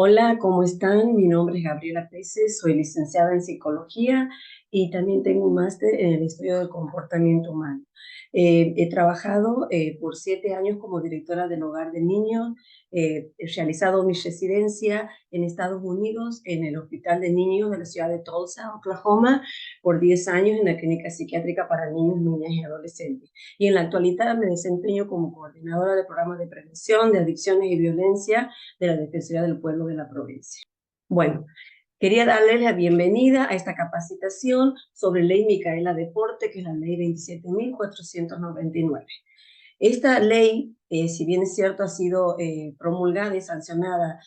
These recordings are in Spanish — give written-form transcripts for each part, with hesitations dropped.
Hola, ¿cómo están? Mi nombre es Gabriela Peces, soy licenciada en psicología y también tengo un máster en el estudio del comportamiento humano. He trabajado por 7 años como directora del hogar de niños, he realizado mi residencia en Estados Unidos en el Hospital de Niños de la ciudad de Tulsa, Oklahoma, por 10 años en la clínica psiquiátrica para niños, niñas y adolescentes. Y en la actualidad me desempeño como coordinadora de programas de prevención de adicciones y violencia de la Defensoría del Pueblo de la provincia. Bueno, quería darles la bienvenida a esta capacitación sobre Ley Micaela Deporte, que es la Ley 27.499. Esta ley, si bien es cierto, ha sido promulgada y sancionada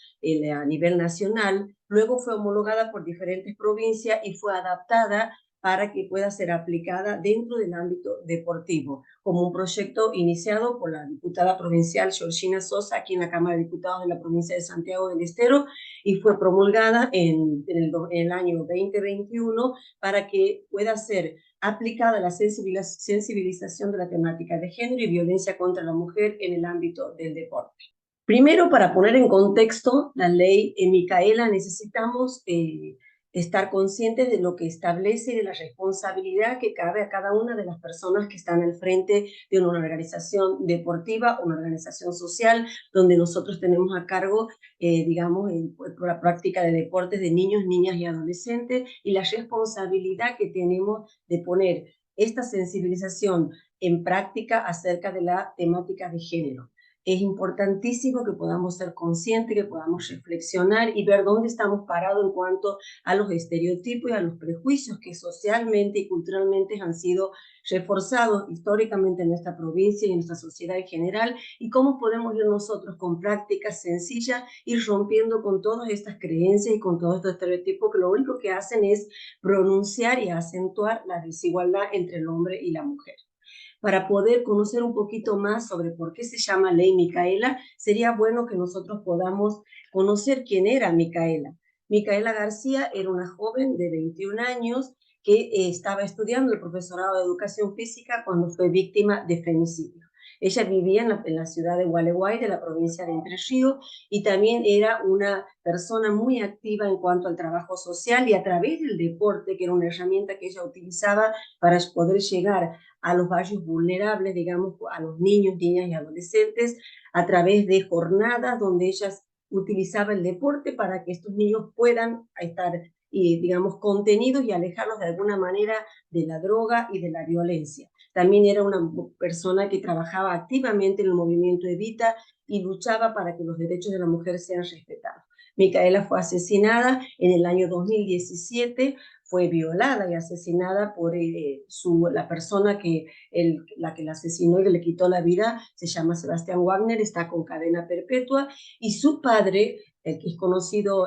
a nivel nacional, luego fue homologada por diferentes provincias y fue adaptada para que pueda ser aplicada dentro del ámbito deportivo, como un proyecto iniciado por la diputada provincial Georgina Sosa aquí en la Cámara de Diputados de la provincia de Santiago del Estero y fue promulgada en el año 2021 para que pueda ser aplicada la sensibilización de la temática de género y violencia contra la mujer en el ámbito del deporte. Primero, para poner en contexto la ley Micaela, necesitamos estar conscientes de lo que establece y de la responsabilidad que cabe a cada una de las personas que están al frente de una organización deportiva, una organización social, donde nosotros tenemos a cargo, digamos, por la práctica de deportes de niños, niñas y adolescentes, y la responsabilidad que tenemos de poner esta sensibilización en práctica acerca de la temática de género. Es importantísimo que podamos ser conscientes, que podamos reflexionar y ver dónde estamos parados en cuanto a los estereotipos y a los prejuicios que socialmente y culturalmente han sido reforzados históricamente en nuestra provincia y en nuestra sociedad en general, y cómo podemos ir nosotros con prácticas sencillas ir rompiendo con todas estas creencias y con todos estos estereotipos que lo único que hacen es pronunciar y acentuar la desigualdad entre el hombre y la mujer. Para poder conocer un poquito más sobre por qué se llama Ley Micaela, sería bueno que nosotros podamos conocer quién era Micaela. Micaela García era una joven de 21 años que estaba estudiando el profesorado de educación física cuando fue víctima de femicidio. Ella vivía en la ciudad de Gualeguay, de la provincia de Entre Ríos, y también era una persona muy activa en cuanto al trabajo social y a través del deporte, que era una herramienta que ella utilizaba para poder llegar a los barrios vulnerables, digamos, a los niños, niñas y adolescentes, a través de jornadas donde ellas utilizaban el deporte para que estos niños puedan estar, digamos, contenidos y alejarlos de alguna manera de la droga y de la violencia. También era una persona que trabajaba activamente en el movimiento Evita y luchaba para que los derechos de la mujer sean respetados. Micaela fue asesinada en el año 2017, fue violada y asesinada por la persona la que la asesinó y le quitó la vida, se llama Sebastián Wagner, está con cadena perpetua, y su padre, el que es conocido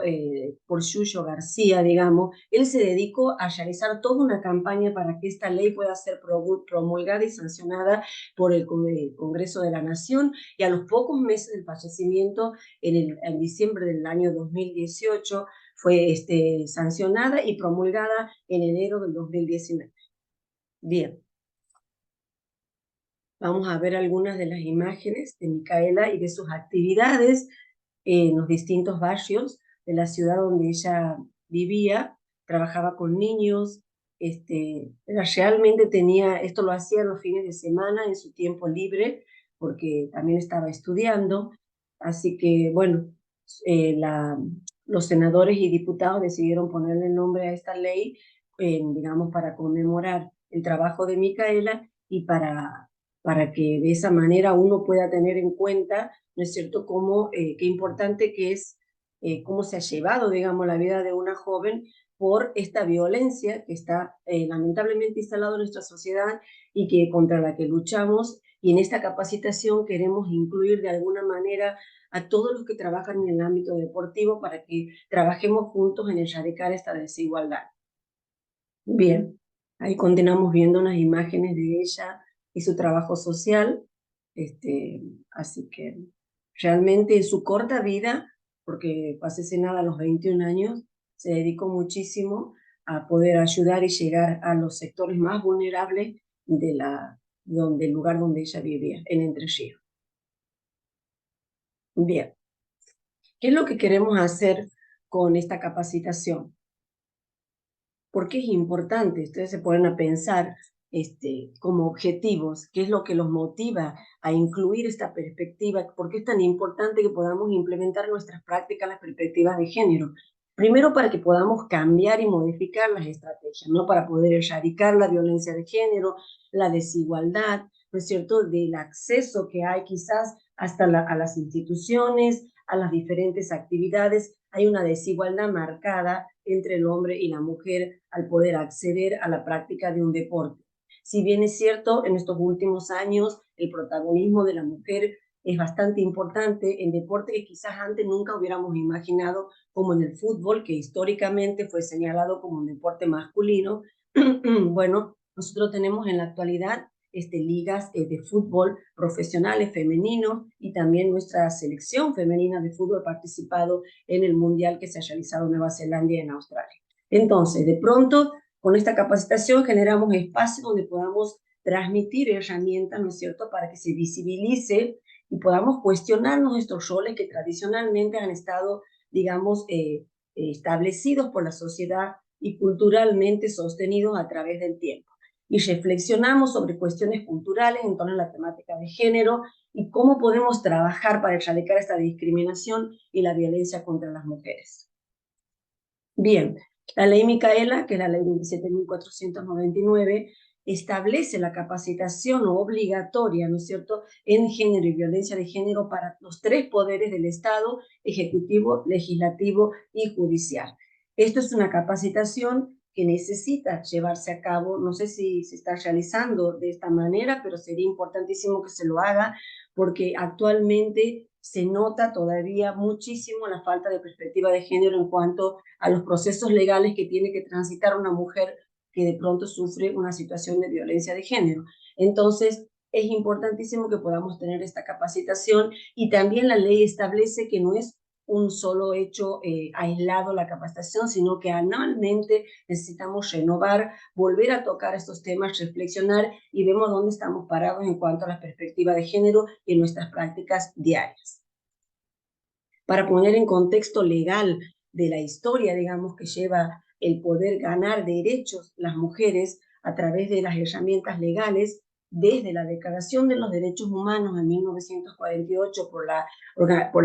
por Yuyo García, digamos, él se dedicó a realizar toda una campaña para que esta ley pueda ser promulgada y sancionada por el Congreso de la Nación, y a los pocos meses del fallecimiento, en diciembre del año 2018, fue sancionada y promulgada en enero del 2019. Bien, vamos a ver algunas de las imágenes de Micaela y de sus actividades en los distintos barrios de la ciudad donde ella vivía, trabajaba con niños, realmente esto lo hacía los fines de semana en su tiempo libre, porque también estaba estudiando, así que bueno, eh, la, los senadores y diputados decidieron ponerle el nombre a esta ley, digamos, para conmemorar el trabajo de Micaela y para que de esa manera uno pueda tener en cuenta, ¿no es cierto?, qué importante que es cómo se ha llevado, digamos, la vida de una joven por esta violencia que está lamentablemente instalada en nuestra sociedad y contra la que luchamos. Y en esta capacitación queremos incluir de alguna manera a todos los que trabajan en el ámbito deportivo para que trabajemos juntos en erradicar esta desigualdad. Bien, ahí continuamos viendo unas imágenes de ella y su trabajo social. Así que realmente en su corta vida, porque fue asesinada a los 21 años, se dedicó muchísimo a poder ayudar y llegar a los sectores más vulnerables del lugar donde ella vivía, en Entre Ríos. Bien. ¿Qué es lo que queremos hacer con esta capacitación? ¿Por qué es importante? Ustedes se ponen a pensar como objetivos, qué es lo que los motiva a incluir esta perspectiva, por qué es tan importante que podamos implementar en nuestras prácticas las perspectivas de género. Primero, para que podamos cambiar y modificar las estrategias, ¿no? Para poder erradicar la violencia de género, la desigualdad, ¿no es cierto?, del acceso que hay quizás hasta a las instituciones, a las diferentes actividades. Hay una desigualdad marcada entre el hombre y la mujer al poder acceder a la práctica de un deporte. Si bien es cierto, en estos últimos años el protagonismo de la mujer es bastante importante en deporte que quizás antes nunca hubiéramos imaginado, como en el fútbol, que históricamente fue señalado como un deporte masculino. Bueno, nosotros tenemos en la actualidad ligas de fútbol profesionales femeninos y también nuestra selección femenina de fútbol ha participado en el mundial que se ha realizado en Nueva Zelanda y en Australia. Entonces, de pronto, con esta capacitación generamos espacios donde podamos transmitir herramientas, ¿no es cierto?, para que se visibilice y podamos cuestionarnos estos roles que tradicionalmente han estado, digamos, establecidos por la sociedad y culturalmente sostenidos a través del tiempo. Y reflexionamos sobre cuestiones culturales en torno a la temática de género y cómo podemos trabajar para erradicar esta discriminación y la violencia contra las mujeres. Bien, la ley Micaela, que es la ley 27.499, establece la capacitación obligatoria, ¿no es cierto?, en género y violencia de género para los tres poderes del Estado: ejecutivo, legislativo y judicial. Esto es una capacitación que necesita llevarse a cabo. No sé si se está realizando de esta manera, pero sería importantísimo que se lo haga, porque actualmente se nota todavía muchísimo la falta de perspectiva de género en cuanto a los procesos legales que tiene que transitar una mujer que de pronto sufre una situación de violencia de género. Entonces, es importantísimo que podamos tener esta capacitación, y también la ley establece que no es un solo hecho aislado la capacitación, sino que anualmente necesitamos renovar, volver a tocar estos temas, reflexionar y vemos dónde estamos parados en cuanto a la perspectiva de género en nuestras prácticas diarias. Para poner en contexto legal de la historia, digamos, que lleva el poder ganar derechos las mujeres a través de las herramientas legales, desde la Declaración de los Derechos Humanos en 1948 por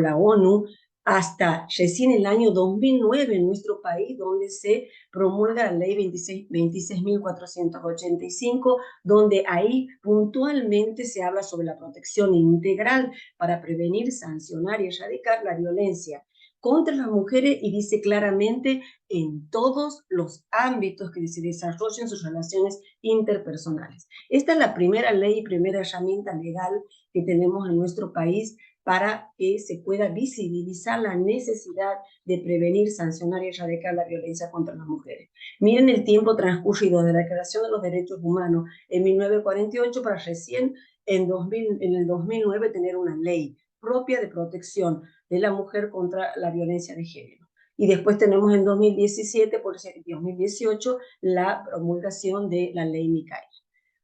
la ONU, hasta recién el año 2009 en nuestro país, donde se promulga la ley 26.485, donde ahí puntualmente se habla sobre la protección integral para prevenir, sancionar y erradicar la violencia contra las mujeres, y dice claramente en todos los ámbitos que se desarrollen sus relaciones interpersonales. Esta es la primera ley y primera herramienta legal que tenemos en nuestro país para que se pueda visibilizar la necesidad de prevenir, sancionar y erradicar la violencia contra las mujeres. Miren el tiempo transcurrido de la Declaración de los Derechos Humanos en 1948 para recién en el 2009 tener una ley propia de protección de la mujer contra la violencia de género. Y después tenemos en 2017, por 2018, la promulgación de la ley Micaela.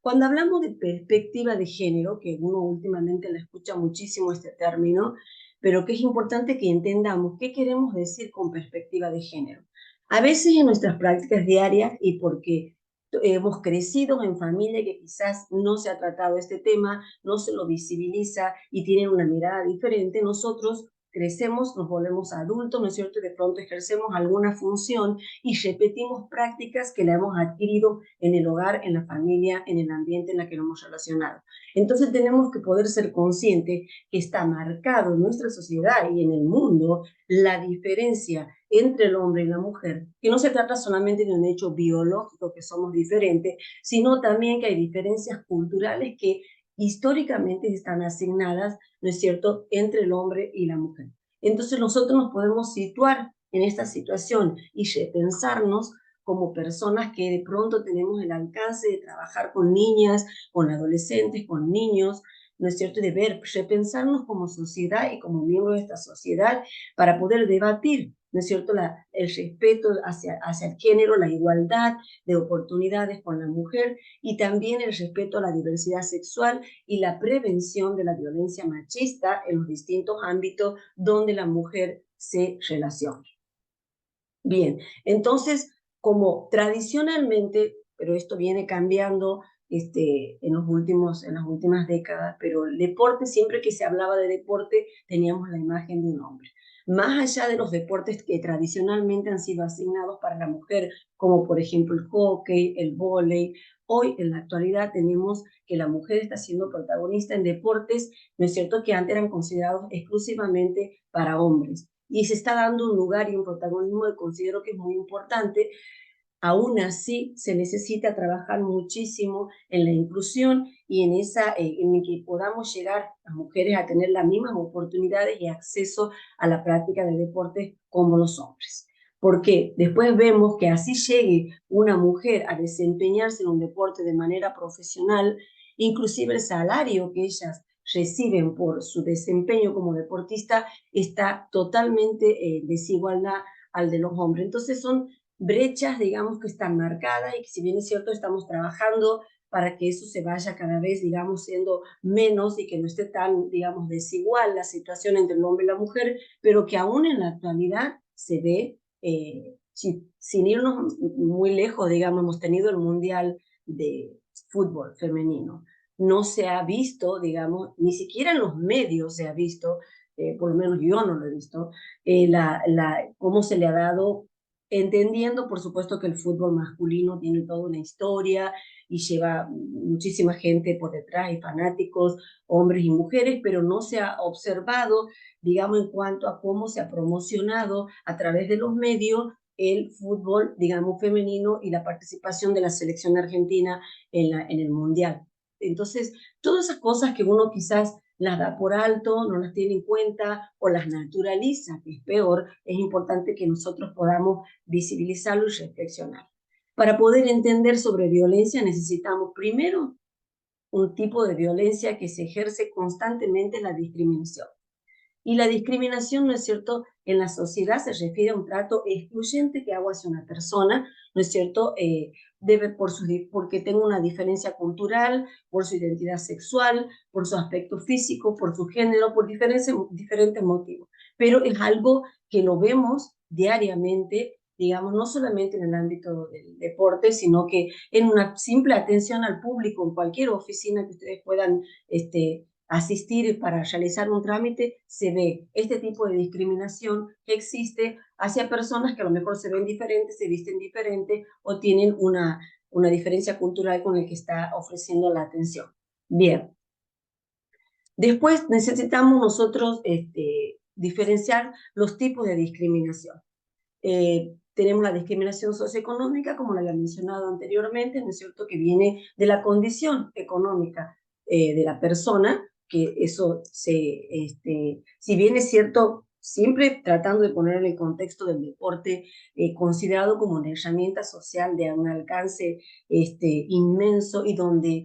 Cuando hablamos de perspectiva de género, que uno últimamente le escucha muchísimo este término, pero que es importante que entendamos qué queremos decir con perspectiva de género. A veces en nuestras prácticas diarias, y porque hemos crecido en familia que quizás no se ha tratado este tema, no se lo visibiliza y tienen una mirada diferente, nosotros crecemos, nos volvemos adultos, ¿no es cierto?, y de pronto ejercemos alguna función y repetimos prácticas que la hemos adquirido en el hogar, en la familia, en el ambiente en el que nos hemos relacionado. Entonces tenemos que poder ser conscientes que está marcado en nuestra sociedad y en el mundo la diferencia entre el hombre y la mujer, que no se trata solamente de un hecho biológico, que somos diferentes, sino también que hay diferencias culturales que históricamente están asignadas, ¿no es cierto?, entre el hombre y la mujer. Entonces nosotros nos podemos situar en esta situación y repensarnos como personas que de pronto tenemos el alcance de trabajar con niñas, con adolescentes, con niños, ¿no es cierto?, de repensarnos como sociedad y como miembros de esta sociedad para poder debatir, ¿no es cierto?, el respeto hacia el género, la igualdad de oportunidades con la mujer, y también el respeto a la diversidad sexual y la prevención de la violencia machista en los distintos ámbitos donde la mujer se relacione. Bien, entonces, como tradicionalmente, pero esto viene cambiando en las últimas décadas, pero el deporte, siempre que se hablaba de deporte, teníamos la imagen de un hombre. Más allá de los deportes que tradicionalmente han sido asignados para la mujer, como por ejemplo el hockey, el vóley, hoy en la actualidad tenemos que la mujer está siendo protagonista en deportes, ¿no es cierto?, que antes eran considerados exclusivamente para hombres. Y se está dando un lugar y un protagonismo que considero que es muy importante. Aún así, se necesita trabajar muchísimo en la inclusión y en que podamos llegar las mujeres a tener las mismas oportunidades y acceso a la práctica del deporte como los hombres. Porque después vemos que así llegue una mujer a desempeñarse en un deporte de manera profesional, inclusive el salario que ellas reciben por su desempeño como deportista está totalmente desigual al de los hombres. Entonces son brechas, digamos, que están marcadas y que, si bien es cierto, estamos trabajando para que eso se vaya cada vez, digamos, siendo menos y que no esté tan, digamos, desigual la situación entre el hombre y la mujer, pero que aún en la actualidad se ve, sin irnos muy lejos, digamos, hemos tenido el Mundial de Fútbol femenino. No se ha visto, digamos, ni siquiera en los medios se ha visto, por lo menos yo no lo he visto, cómo se le ha dado, entendiendo, por supuesto, que el fútbol masculino tiene toda una historia y lleva muchísima gente por detrás y fanáticos, hombres y mujeres, pero no se ha observado, digamos, en cuanto a cómo se ha promocionado a través de los medios el fútbol, digamos, femenino y la participación de la selección argentina en el Mundial. Entonces, todas esas cosas que uno quizás las da por alto, no las tiene en cuenta o las naturaliza, que es peor, es importante que nosotros podamos visibilizarlo y reflexionar. Para poder entender sobre violencia necesitamos primero un tipo de violencia que se ejerce constantemente, la discriminación. Y la discriminación, ¿no es cierto?, en la sociedad se refiere a un trato excluyente que hago hacia una persona, ¿no es cierto?, porque tengo una diferencia cultural, por su identidad sexual, por su aspecto físico, por su género, por diferentes motivos. Pero es algo que lo vemos diariamente, digamos, no solamente en el ámbito del deporte, sino que en una simple atención al público, en cualquier oficina que ustedes puedan asistir para realizar un trámite, se ve este tipo de discriminación que existe hacia personas que a lo mejor se ven diferentes, se visten diferente o tienen una diferencia cultural con el que está ofreciendo la atención. Bien. Después necesitamos nosotros diferenciar los tipos de discriminación. Tenemos la discriminación socioeconómica, como la había mencionado anteriormente, ¿no es cierto?, que viene de la condición económica de la persona, que eso si bien es cierto, siempre tratando de poner en el contexto del deporte, considerado como una herramienta social de un alcance inmenso y donde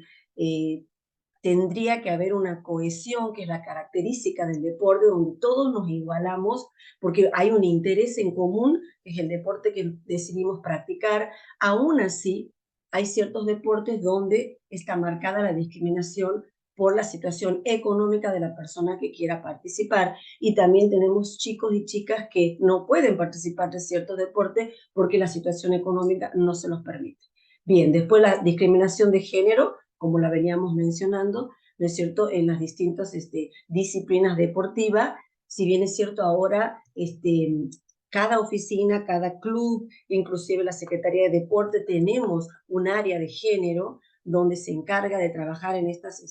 tendría que haber una cohesión, que es la característica del deporte, donde todos nos igualamos, porque hay un interés en común, que es el deporte que decidimos practicar. Aún así, hay ciertos deportes donde está marcada la discriminación por la situación económica de la persona que quiera participar, y también tenemos chicos y chicas que no pueden participar de ciertos deportes porque la situación económica no se los permite. Bien, después la discriminación de género, como la veníamos mencionando, ¿no es cierto?, en las distintas disciplinas deportivas. Si bien es cierto, ahora cada oficina, cada club, inclusive la Secretaría de Deporte, tenemos un área de género donde se encarga de trabajar en estas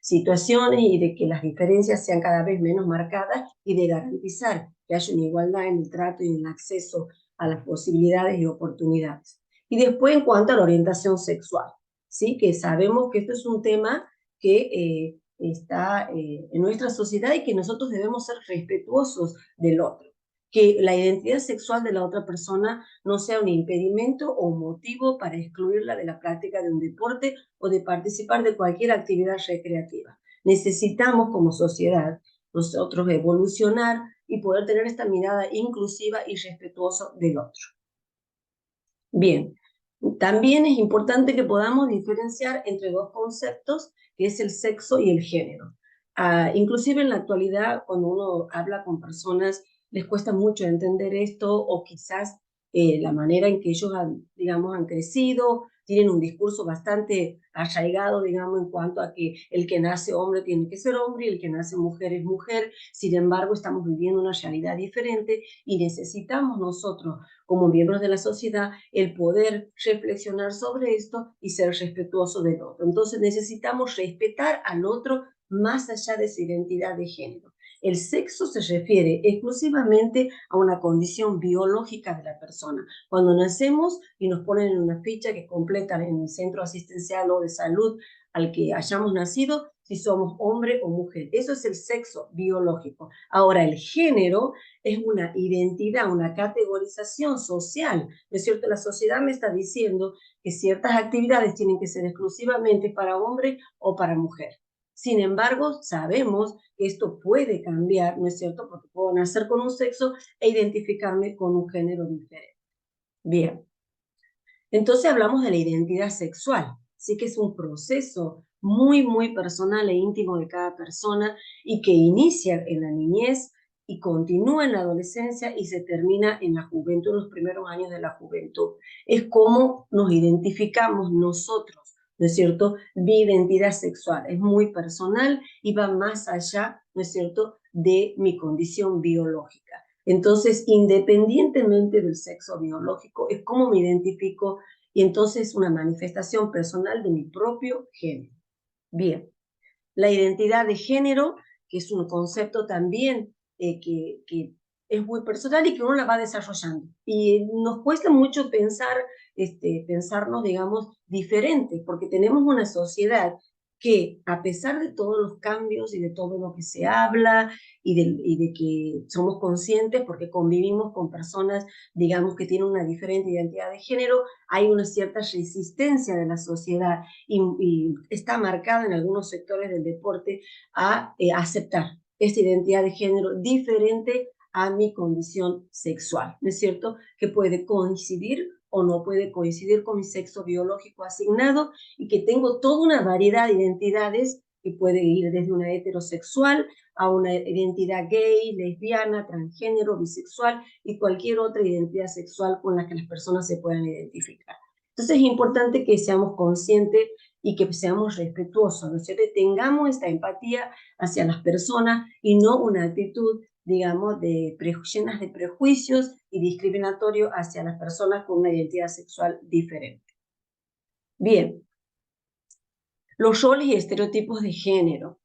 situaciones y de que las diferencias sean cada vez menos marcadas y de garantizar que haya una igualdad en el trato y en el acceso a las posibilidades y oportunidades. Y después, en cuanto a la orientación sexual, ¿sí?, que sabemos que esto es un tema que está en nuestra sociedad y que nosotros debemos ser respetuosos del otro. Que la identidad sexual de la otra persona no sea un impedimento o un motivo para excluirla de la práctica de un deporte o de participar de cualquier actividad recreativa. Necesitamos como sociedad nosotros evolucionar y poder tener esta mirada inclusiva y respetuosa del otro. Bien, también es importante que podamos diferenciar entre dos conceptos, que es el sexo y el género. Inclusive en la actualidad, cuando uno habla con personas les cuesta mucho entender esto o quizás la manera en que ellos digamos, han crecido, tienen un discurso bastante arraigado, digamos, en cuanto a que el que nace hombre tiene que ser hombre y el que nace mujer es mujer. Sin embargo, estamos viviendo una realidad diferente y necesitamos nosotros, como miembros de la sociedad, el poder reflexionar sobre esto y ser respetuoso del otro. Entonces necesitamos respetar al otro más allá de su identidad de género. El sexo se refiere exclusivamente a una condición biológica de la persona. Cuando nacemos y nos ponen en una ficha que completan en el centro asistencial o de salud al que hayamos nacido, si somos hombre o mujer. Eso es el sexo biológico. Ahora, el género es una identidad, una categorización social. ¿No es cierto? La sociedad me está diciendo que ciertas actividades tienen que ser exclusivamente para hombre o para mujer. Sin embargo, sabemos que esto puede cambiar, ¿no es cierto? Porque puedo nacer con un sexo e identificarme con un género diferente. Bien, entonces hablamos de la identidad sexual. Sí que es un proceso muy personal e íntimo de cada persona y que inicia en la niñez y continúa en la adolescencia y se termina en la juventud, en los primeros años de la juventud. Es cómo nos identificamos nosotros, ¿no es cierto? Mi identidad sexual es muy personal y va más allá, ¿no es cierto?, de mi condición biológica. Entonces, independientemente del sexo biológico, es cómo me identifico y entonces una manifestación personal de mi propio género. Bien, la identidad de género, que es un concepto también que es muy personal y que uno la va desarrollando. Y nos cuesta mucho pensarnos, digamos, diferentes, porque tenemos una sociedad que, a pesar de todos los cambios y de todo lo que se habla y de que somos conscientes porque convivimos con personas, digamos, que tienen una diferente identidad de género, hay una cierta resistencia de la sociedad y está marcada en algunos sectores del deporte a aceptar esta identidad de género diferente a mi condición sexual, ¿no es cierto? Que puede coincidir o no puede coincidir con mi sexo biológico asignado y que tengo toda una variedad de identidades que puede ir desde una heterosexual a una identidad gay, lesbiana, transgénero, bisexual y cualquier otra identidad sexual con la que las personas se puedan identificar. Entonces es importante que seamos conscientes y que seamos respetuosos, ¿no es cierto? Tengamos esta empatía hacia las personas y no una actitud, digamos, llenas de prejuicios y discriminatorio hacia las personas con una identidad sexual diferente. Bien, los roles y estereotipos de género.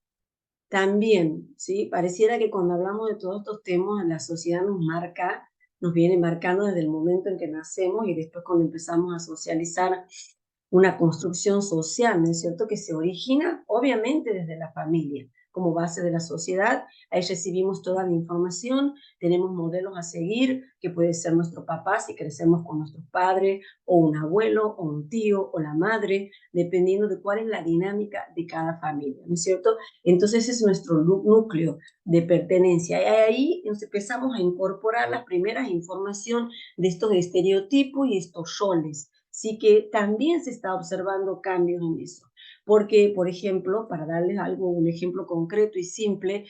También, ¿sí? Pareciera que cuando hablamos de todos estos temas, la sociedad nos viene marcando desde el momento en que nacemos y después cuando empezamos a socializar una construcción social, ¿no es cierto?, que se origina obviamente desde la familia, como base de la sociedad. Ahí recibimos toda la información, tenemos modelos a seguir, que puede ser nuestro papá si crecemos con nuestros padres, o un abuelo, o un tío, o la madre, dependiendo de cuál es la dinámica de cada familia, ¿no es cierto? Entonces es nuestro núcleo de pertenencia. Y ahí nos empezamos a incorporar las primeras información de estos estereotipos y estos roles. Sí que también se está observando cambios en eso. Porque, por ejemplo, para darles un ejemplo concreto y simple,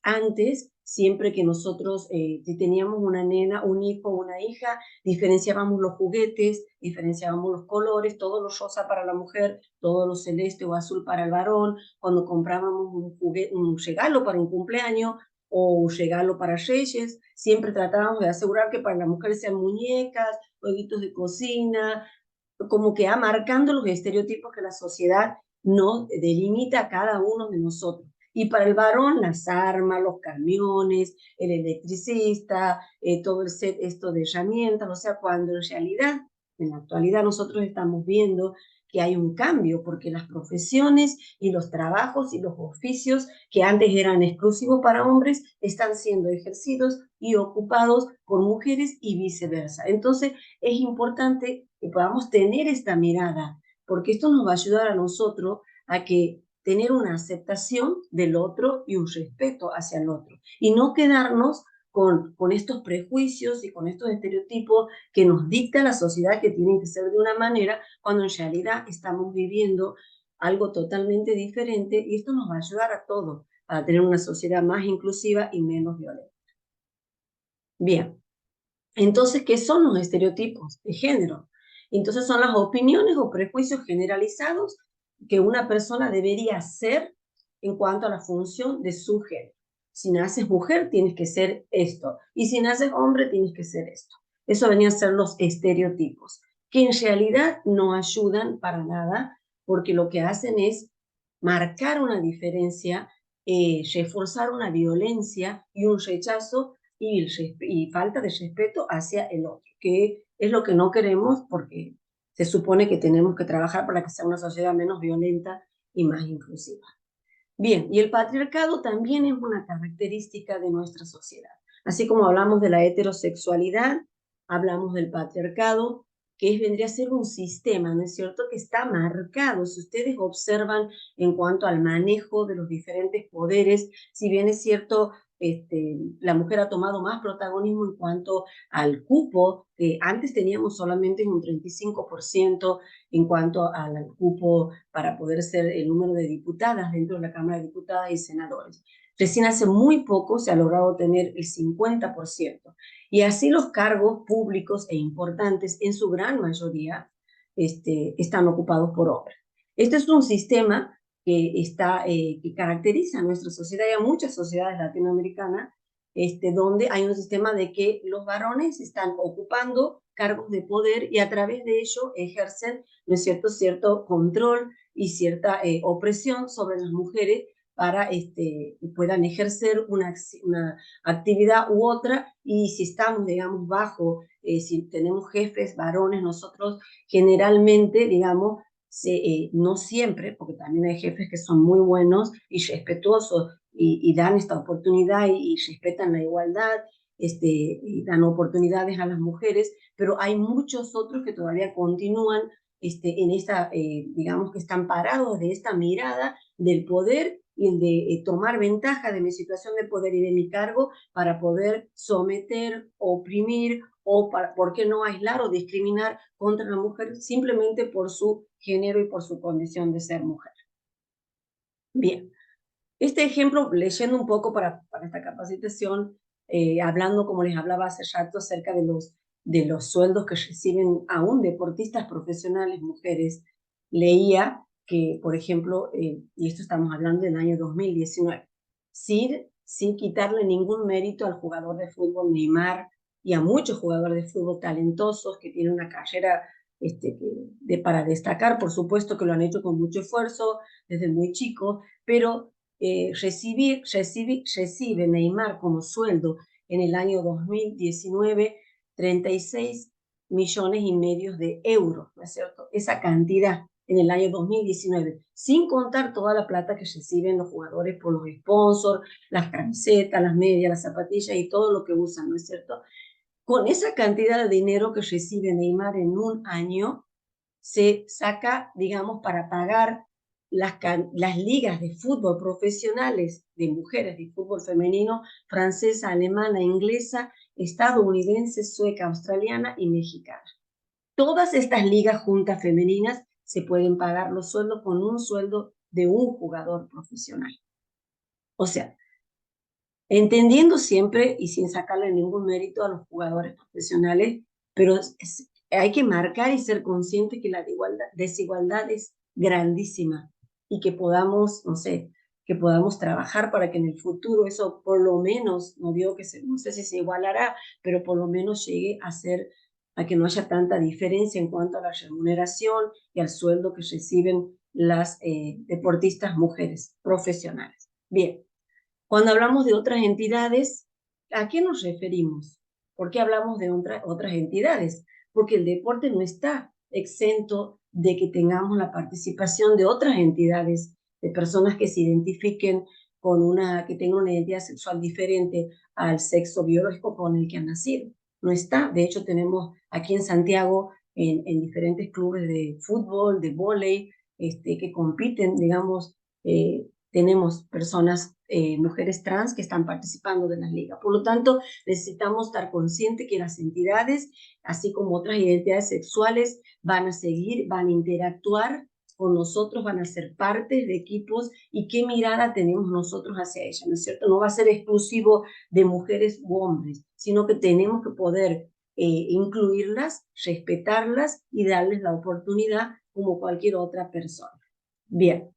antes, siempre que nosotros si teníamos una nena, un hijo, una hija, diferenciábamos los juguetes, diferenciábamos los colores, todo lo rosa para la mujer, todo lo celeste o azul para el varón, cuando comprábamos un regalo para un cumpleaños o un regalo para Reyes, siempre tratábamos de asegurar que para la mujer sean muñecas, jueguitos de cocina, como que marcando los estereotipos que la sociedad nos delimita a cada uno de nosotros. Y para el varón, las armas, los camiones, el electricista, todo el set esto de herramientas, o sea, cuando en realidad, en la actualidad nosotros estamos viendo que hay un cambio, porque las profesiones y los trabajos y los oficios que antes eran exclusivos para hombres están siendo ejercidos y ocupados por mujeres y viceversa. Entonces, es importante que podamos tener esta mirada, porque esto nos va a ayudar a nosotros a que tener una aceptación del otro y un respeto hacia el otro, y no quedarnos con estos prejuicios y con estos estereotipos que nos dicta la sociedad que tienen que ser de una manera, cuando en realidad estamos viviendo algo totalmente diferente, y esto nos va a ayudar a todos para tener una sociedad más inclusiva y menos violenta. Bien, entonces, ¿qué son los estereotipos de género? Entonces son las opiniones o prejuicios generalizados que una persona debería ser en cuanto a la función de su género. Si naces mujer, tienes que ser esto. Y si naces hombre, tienes que ser esto. Eso venían a ser los estereotipos, que en realidad no ayudan para nada, porque lo que hacen es marcar una diferencia, reforzar una violencia y un rechazo y falta de respeto hacia el otro, que es lo que no queremos porque se supone que tenemos que trabajar para que sea una sociedad menos violenta y más inclusiva. Bien, y el patriarcado también es una característica de nuestra sociedad. Así como hablamos de la heterosexualidad, hablamos del patriarcado, que vendría a ser un sistema, ¿no es cierto?, que está marcado. Si ustedes observan en cuanto al manejo de los diferentes poderes, si bien es cierto, la mujer ha tomado más protagonismo en cuanto al cupo, antes teníamos solamente un 35% en cuanto al cupo para poder ser el número de diputadas dentro de la Cámara de Diputadas y Senadores. Recién hace muy poco se ha logrado tener el 50%. Y así los cargos públicos e importantes, en su gran mayoría, están ocupados por hombres. Este es un sistema que caracteriza a nuestra sociedad y a muchas sociedades latinoamericanas, donde hay un sistema de que los varones están ocupando cargos de poder y a través de ello ejercen, ¿no es cierto?, cierto control y cierta opresión sobre las mujeres para puedan ejercer una actividad u otra, y si estamos, digamos, bajo, si tenemos jefes varones, nosotros generalmente, digamos, no siempre, porque también hay jefes que son muy buenos y respetuosos y dan esta oportunidad y respetan la igualdad, y dan oportunidades a las mujeres, pero hay muchos otros que todavía continúan en esta, digamos que están parados de esta mirada del poder y de tomar ventaja de mi situación de poder y de mi cargo para poder someter, oprimir o, ¿por qué no aislar o discriminar contra la mujer simplemente por su género y por su condición de ser mujer? Bien, este ejemplo, leyendo un poco para esta capacitación, hablando, como les hablaba hace rato, acerca de los sueldos que reciben aún deportistas profesionales mujeres, leía que, por ejemplo, y esto estamos hablando del año 2019, sin quitarle ningún mérito al jugador de fútbol Neymar y a muchos jugadores de fútbol talentosos que tienen una carrera para destacar, por supuesto que lo han hecho con mucho esfuerzo desde muy chico, pero recibe Neymar como sueldo en el año 2019 36,5 millones de euros, ¿no es cierto? Esa cantidad en el año 2019, sin contar toda la plata que reciben los jugadores por los sponsors, las camisetas, las medias, las zapatillas y todo lo que usan, ¿no es cierto? Con esa cantidad de dinero que recibe Neymar en un año, se saca, digamos, para pagar las ligas de fútbol profesionales de mujeres de fútbol femenino, francesa, alemana, inglesa, estadounidense, sueca, australiana y mexicana. Todas estas ligas juntas femeninas se pueden pagar los sueldos con un sueldo de un jugador profesional. O sea, entendiendo siempre y sin sacarle ningún mérito a los jugadores profesionales, pero hay que marcar y ser consciente que la desigualdad es grandísima y que podamos, no sé, que podamos trabajar para que en el futuro eso por lo menos, no digo que no sé si se igualará, pero por lo menos llegue a que no haya tanta diferencia en cuanto a la remuneración y al sueldo que reciben las deportistas mujeres profesionales. Bien. Cuando hablamos de otras entidades, ¿a qué nos referimos? ¿Por qué hablamos de otras entidades? Porque el deporte no está exento de que tengamos la participación de otras entidades, de personas que se identifiquen que tengan una identidad sexual diferente al sexo biológico con el que han nacido. No está. De hecho, tenemos aquí en Santiago, en diferentes clubes de fútbol, de vóley, que compiten, digamos, tenemos personas, mujeres trans que están participando de las ligas. Por lo tanto, necesitamos estar conscientes que las entidades, así como otras identidades sexuales, van a seguir, van a interactuar con nosotros, van a ser parte de equipos y qué mirada tenemos nosotros hacia ellas, ¿no es cierto? No va a ser exclusivo de mujeres u hombres, sino que tenemos que poder incluirlas, respetarlas y darles la oportunidad como cualquier otra persona. Bien.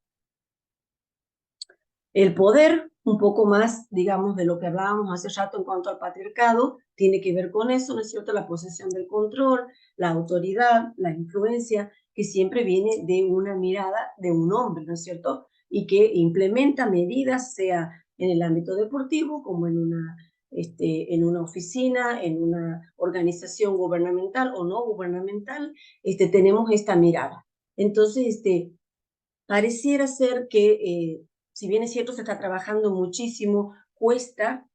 El poder, un poco más, digamos, de lo que hablábamos hace rato en cuanto al patriarcado, tiene que ver con eso, ¿no es cierto? La posesión del control, la autoridad, la influencia, que siempre viene de una mirada de un hombre, ¿no es cierto? Y que implementa medidas, sea en el ámbito deportivo, como en una oficina, en una organización gubernamental o no gubernamental, tenemos esta mirada. Entonces, pareciera ser que, si bien es cierto, se está trabajando muchísimo, cuesta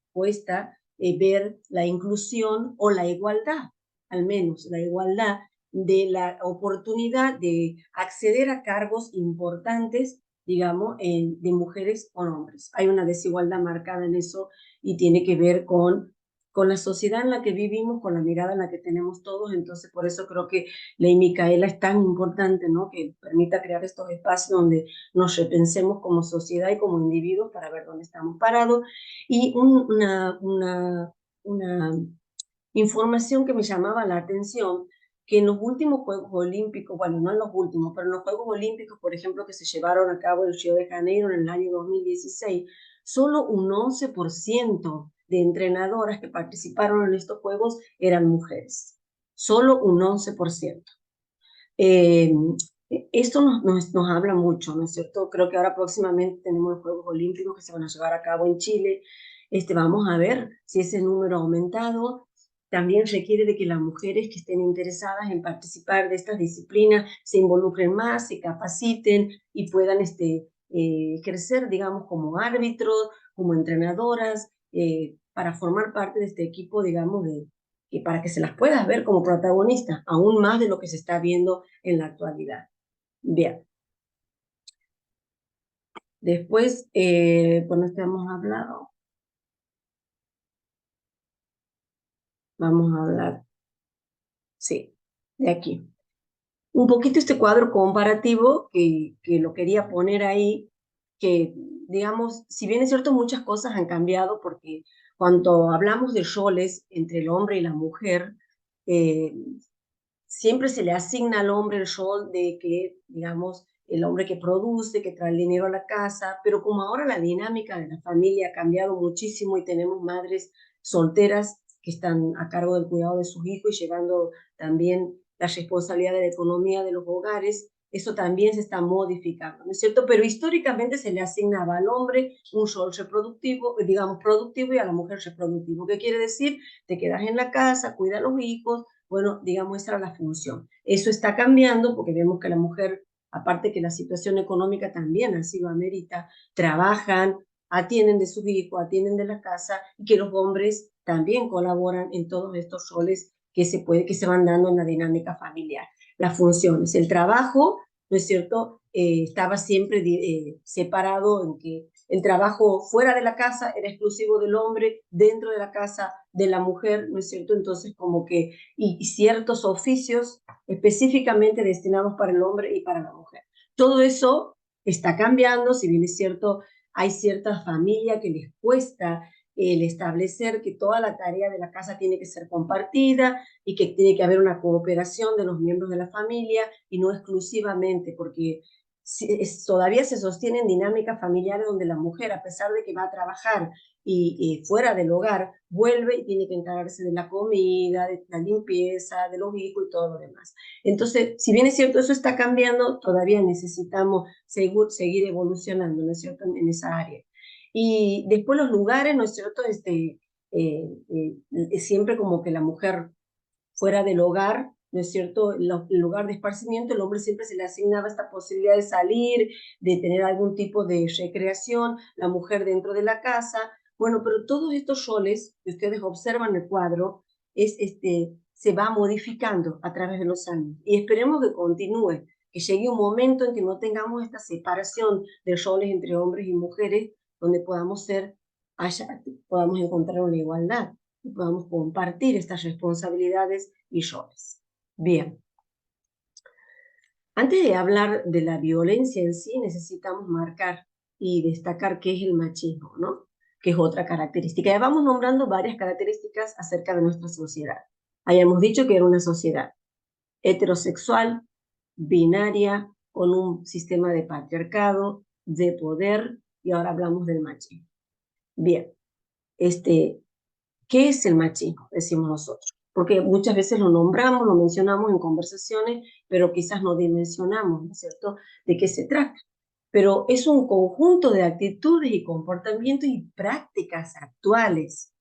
ver la inclusión o la igualdad, al menos la igualdad de la oportunidad de acceder a cargos importantes, digamos, de mujeres con hombres. Hay una desigualdad marcada en eso y tiene que ver con la sociedad en la que vivimos, con la mirada en la que tenemos todos. Entonces, por eso creo que Ley Micaela es tan importante, ¿no? Que permita crear estos espacios donde nos repensemos como sociedad y como individuos para ver dónde estamos parados. Y una información que me llamaba la atención, que en los últimos Juegos Olímpicos, bueno, no en los últimos, pero en los Juegos Olímpicos, por ejemplo, que se llevaron a cabo en Río de Janeiro en el año 2016, solo un 11% de entrenadoras que participaron en estos Juegos eran mujeres. Solo un 11%. Esto nos habla mucho, ¿no es cierto? Creo que ahora próximamente tenemos los Juegos Olímpicos que se van a llevar a cabo en Chile. Vamos a ver si ese número ha aumentado. También requiere de que las mujeres que estén interesadas en participar de estas disciplinas se involucren más, se capaciten y puedan crecer, digamos, como árbitros, como entrenadoras, para formar parte de este equipo, digamos, y para que se las pueda ver como protagonistas, aún más de lo que se está viendo en la actualidad. Bien. Después, cuando estemos hablando, vamos a hablar, sí, de aquí. Un poquito este cuadro comparativo que lo quería poner ahí, que digamos, si bien es cierto, muchas cosas han cambiado, porque cuando hablamos de roles entre el hombre y la mujer, eh, siempre se le asigna al hombre el rol de que, digamos, el hombre que produce, que trae el dinero a la casa, pero como ahora la dinámica de la familia ha cambiado muchísimo y tenemos madres solteras que están a cargo del cuidado de sus hijos y llevando también la responsabilidad de la economía de los hogares, eso también se está modificando, ¿no es cierto? Pero históricamente se le asignaba al hombre un rol reproductivo, digamos, productivo, y a la mujer reproductivo. ¿Qué quiere decir? Te quedas en la casa, cuida a los hijos. Bueno, digamos, esa era la función. Eso está cambiando porque vemos que la mujer, aparte que la situación económica también así lo amerita, trabajan, atienden de sus hijos, atienden de la casa, y que los hombres también colaboran en todos estos roles que se van dando en la dinámica familiar. Las funciones, el trabajo, ¿no es cierto? Estaba siempre separado en que el trabajo fuera de la casa era exclusivo del hombre, dentro de la casa de la mujer, ¿no es cierto? Entonces, como que, y ciertos oficios específicamente destinados para el hombre y para la mujer. Todo eso está cambiando, si bien es cierto, hay ciertas familias que les cuesta el establecer que toda la tarea de la casa tiene que ser compartida y que tiene que haber una cooperación de los miembros de la familia y no exclusivamente, porque todavía se sostienen dinámicas familiares donde la mujer, a pesar de que va a trabajar y fuera del hogar, vuelve y tiene que encargarse de la comida, de la limpieza, de los hijos y todo lo demás. Entonces, si bien es cierto, eso está cambiando, todavía necesitamos seguir evolucionando, ¿no es cierto?, esa área. Y después los lugares, ¿no es cierto?, siempre como que la mujer fuera del hogar, ¿no es cierto?, el lugar de esparcimiento, el hombre siempre se le asignaba esta posibilidad de salir, de tener algún tipo de recreación, la mujer dentro de la casa. Bueno, pero todos estos roles que ustedes observan en el cuadro se va modificando a través de los años, y esperemos que continúe, que llegue un momento en que no tengamos esta separación de roles entre hombres y mujeres, donde podamos encontrar una igualdad y podamos compartir estas responsabilidades y roles. Bien. Antes de hablar de la violencia en sí, necesitamos marcar y destacar qué es el machismo, ¿no? Que es otra característica. Ya vamos nombrando varias características acerca de nuestra sociedad. Hayamos dicho que era una sociedad heterosexual, binaria, con un sistema de patriarcado, de poder, y ahora hablamos del machismo. Bien, ¿qué es el machismo? Decimos nosotros. Porque muchas veces lo nombramos, lo mencionamos en conversaciones, pero quizás no dimensionamos, ¿no es cierto?, de qué se trata. Pero es un conjunto de actitudes y comportamientos y prácticas actuales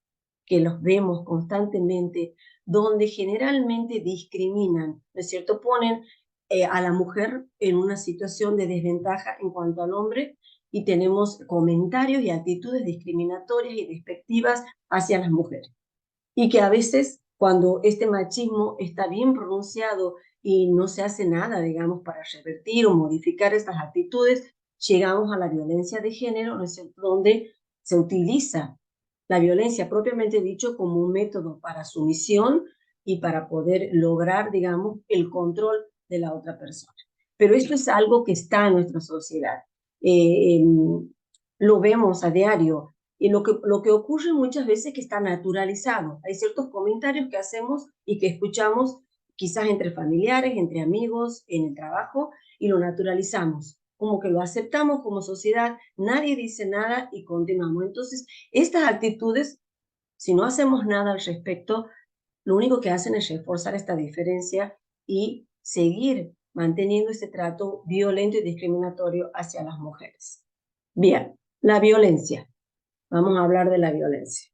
que los vemos constantemente, donde generalmente discriminan, ¿no es cierto? Ponen a la mujer en una situación de desventaja en cuanto al hombre y tenemos comentarios y actitudes discriminatorias y despectivas hacia las mujeres. Y que a veces cuando este machismo está bien pronunciado y no se hace nada, digamos, para revertir o modificar estas actitudes, llegamos a la violencia de género, ¿no es cierto?, donde se utiliza la violencia propiamente dicho como un método para sumisión y para poder lograr, digamos, el control de la otra persona. Pero esto es algo que está en nuestra sociedad. Lo vemos a diario. Y lo que ocurre muchas veces es que está naturalizado. Hay ciertos comentarios que hacemos y que escuchamos quizás entre familiares, entre amigos, en el trabajo, y lo naturalizamos. Como que lo aceptamos como sociedad, nadie dice nada y continuamos. Entonces, estas actitudes, si no hacemos nada al respecto, lo único que hacen es reforzar esta diferencia y seguir manteniendo este trato violento y discriminatorio hacia las mujeres. Bien, la violencia. Vamos a hablar de la violencia.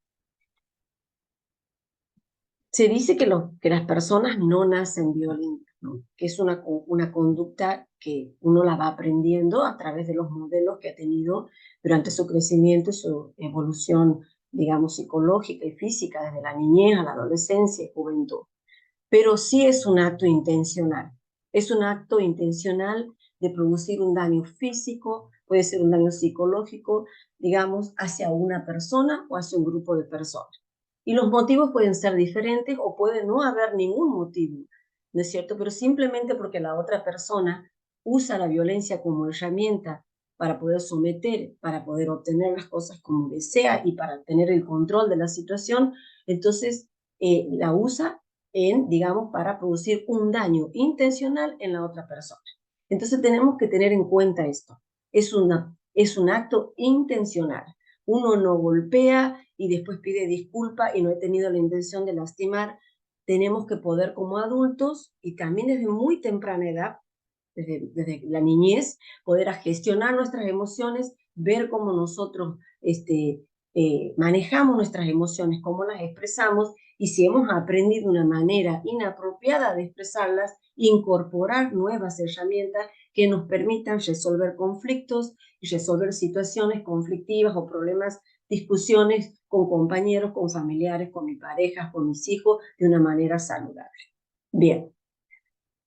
Se dice que las personas no nacen violentas, ¿no?, que es una conducta que uno la va aprendiendo a través de los modelos que ha tenido durante su crecimiento y su evolución, digamos, psicológica y física desde la niñez a la adolescencia y juventud. Pero sí es un acto intencional. Es un acto intencional de producir un daño físico, puede ser un daño psicológico, digamos, hacia una persona o hacia un grupo de personas. Y los motivos pueden ser diferentes o puede no haber ningún motivo, ¿no es cierto? Pero simplemente porque la otra persona usa la violencia como herramienta para poder someter, para poder obtener las cosas como desea y para tener el control de la situación, entonces la usa digamos, para producir un daño intencional en la otra persona. Entonces tenemos que tener en cuenta esto. Es un acto intencional. Uno no golpea y después pide disculpa y no he tenido la intención de lastimar. Tenemos que poder como adultos y también desde muy temprana edad, desde la niñez, poder gestionar nuestras emociones, ver cómo nosotros manejamos nuestras emociones, cómo las expresamos y si hemos aprendido una manera inapropiada de expresarlas, incorporar nuevas herramientas que nos permitan resolver conflictos y resolver situaciones conflictivas o problemas, discusiones con compañeros, con familiares, con mi pareja, con mis hijos, de una manera saludable. Bien.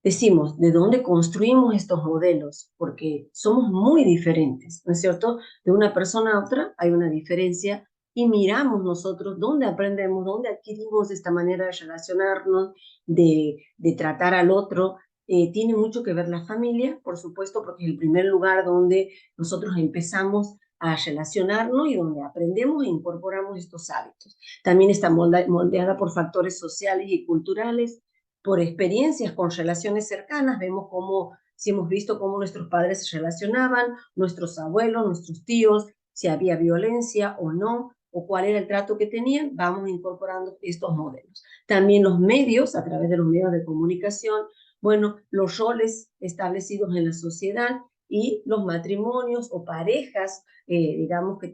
Decimos, ¿de dónde construimos estos modelos? Porque somos muy diferentes, ¿no es cierto? De una persona a otra hay una diferencia y miramos nosotros dónde aprendemos, dónde adquirimos esta manera de relacionarnos, de tratar al otro. Tiene mucho que ver la familia, por supuesto, porque es el primer lugar donde nosotros empezamos a relacionarnos y donde aprendemos e incorporamos estos hábitos. También está moldeada por factores sociales y culturales, por experiencias con relaciones cercanas. Vemos cómo, si hemos visto cómo nuestros padres se relacionaban, nuestros abuelos, nuestros tíos, si había violencia o no, o cuál era el trato que tenían, vamos incorporando estos modelos. También los medios, a través de los medios de comunicación, bueno, los roles establecidos en la sociedad y los matrimonios o parejas, digamos, que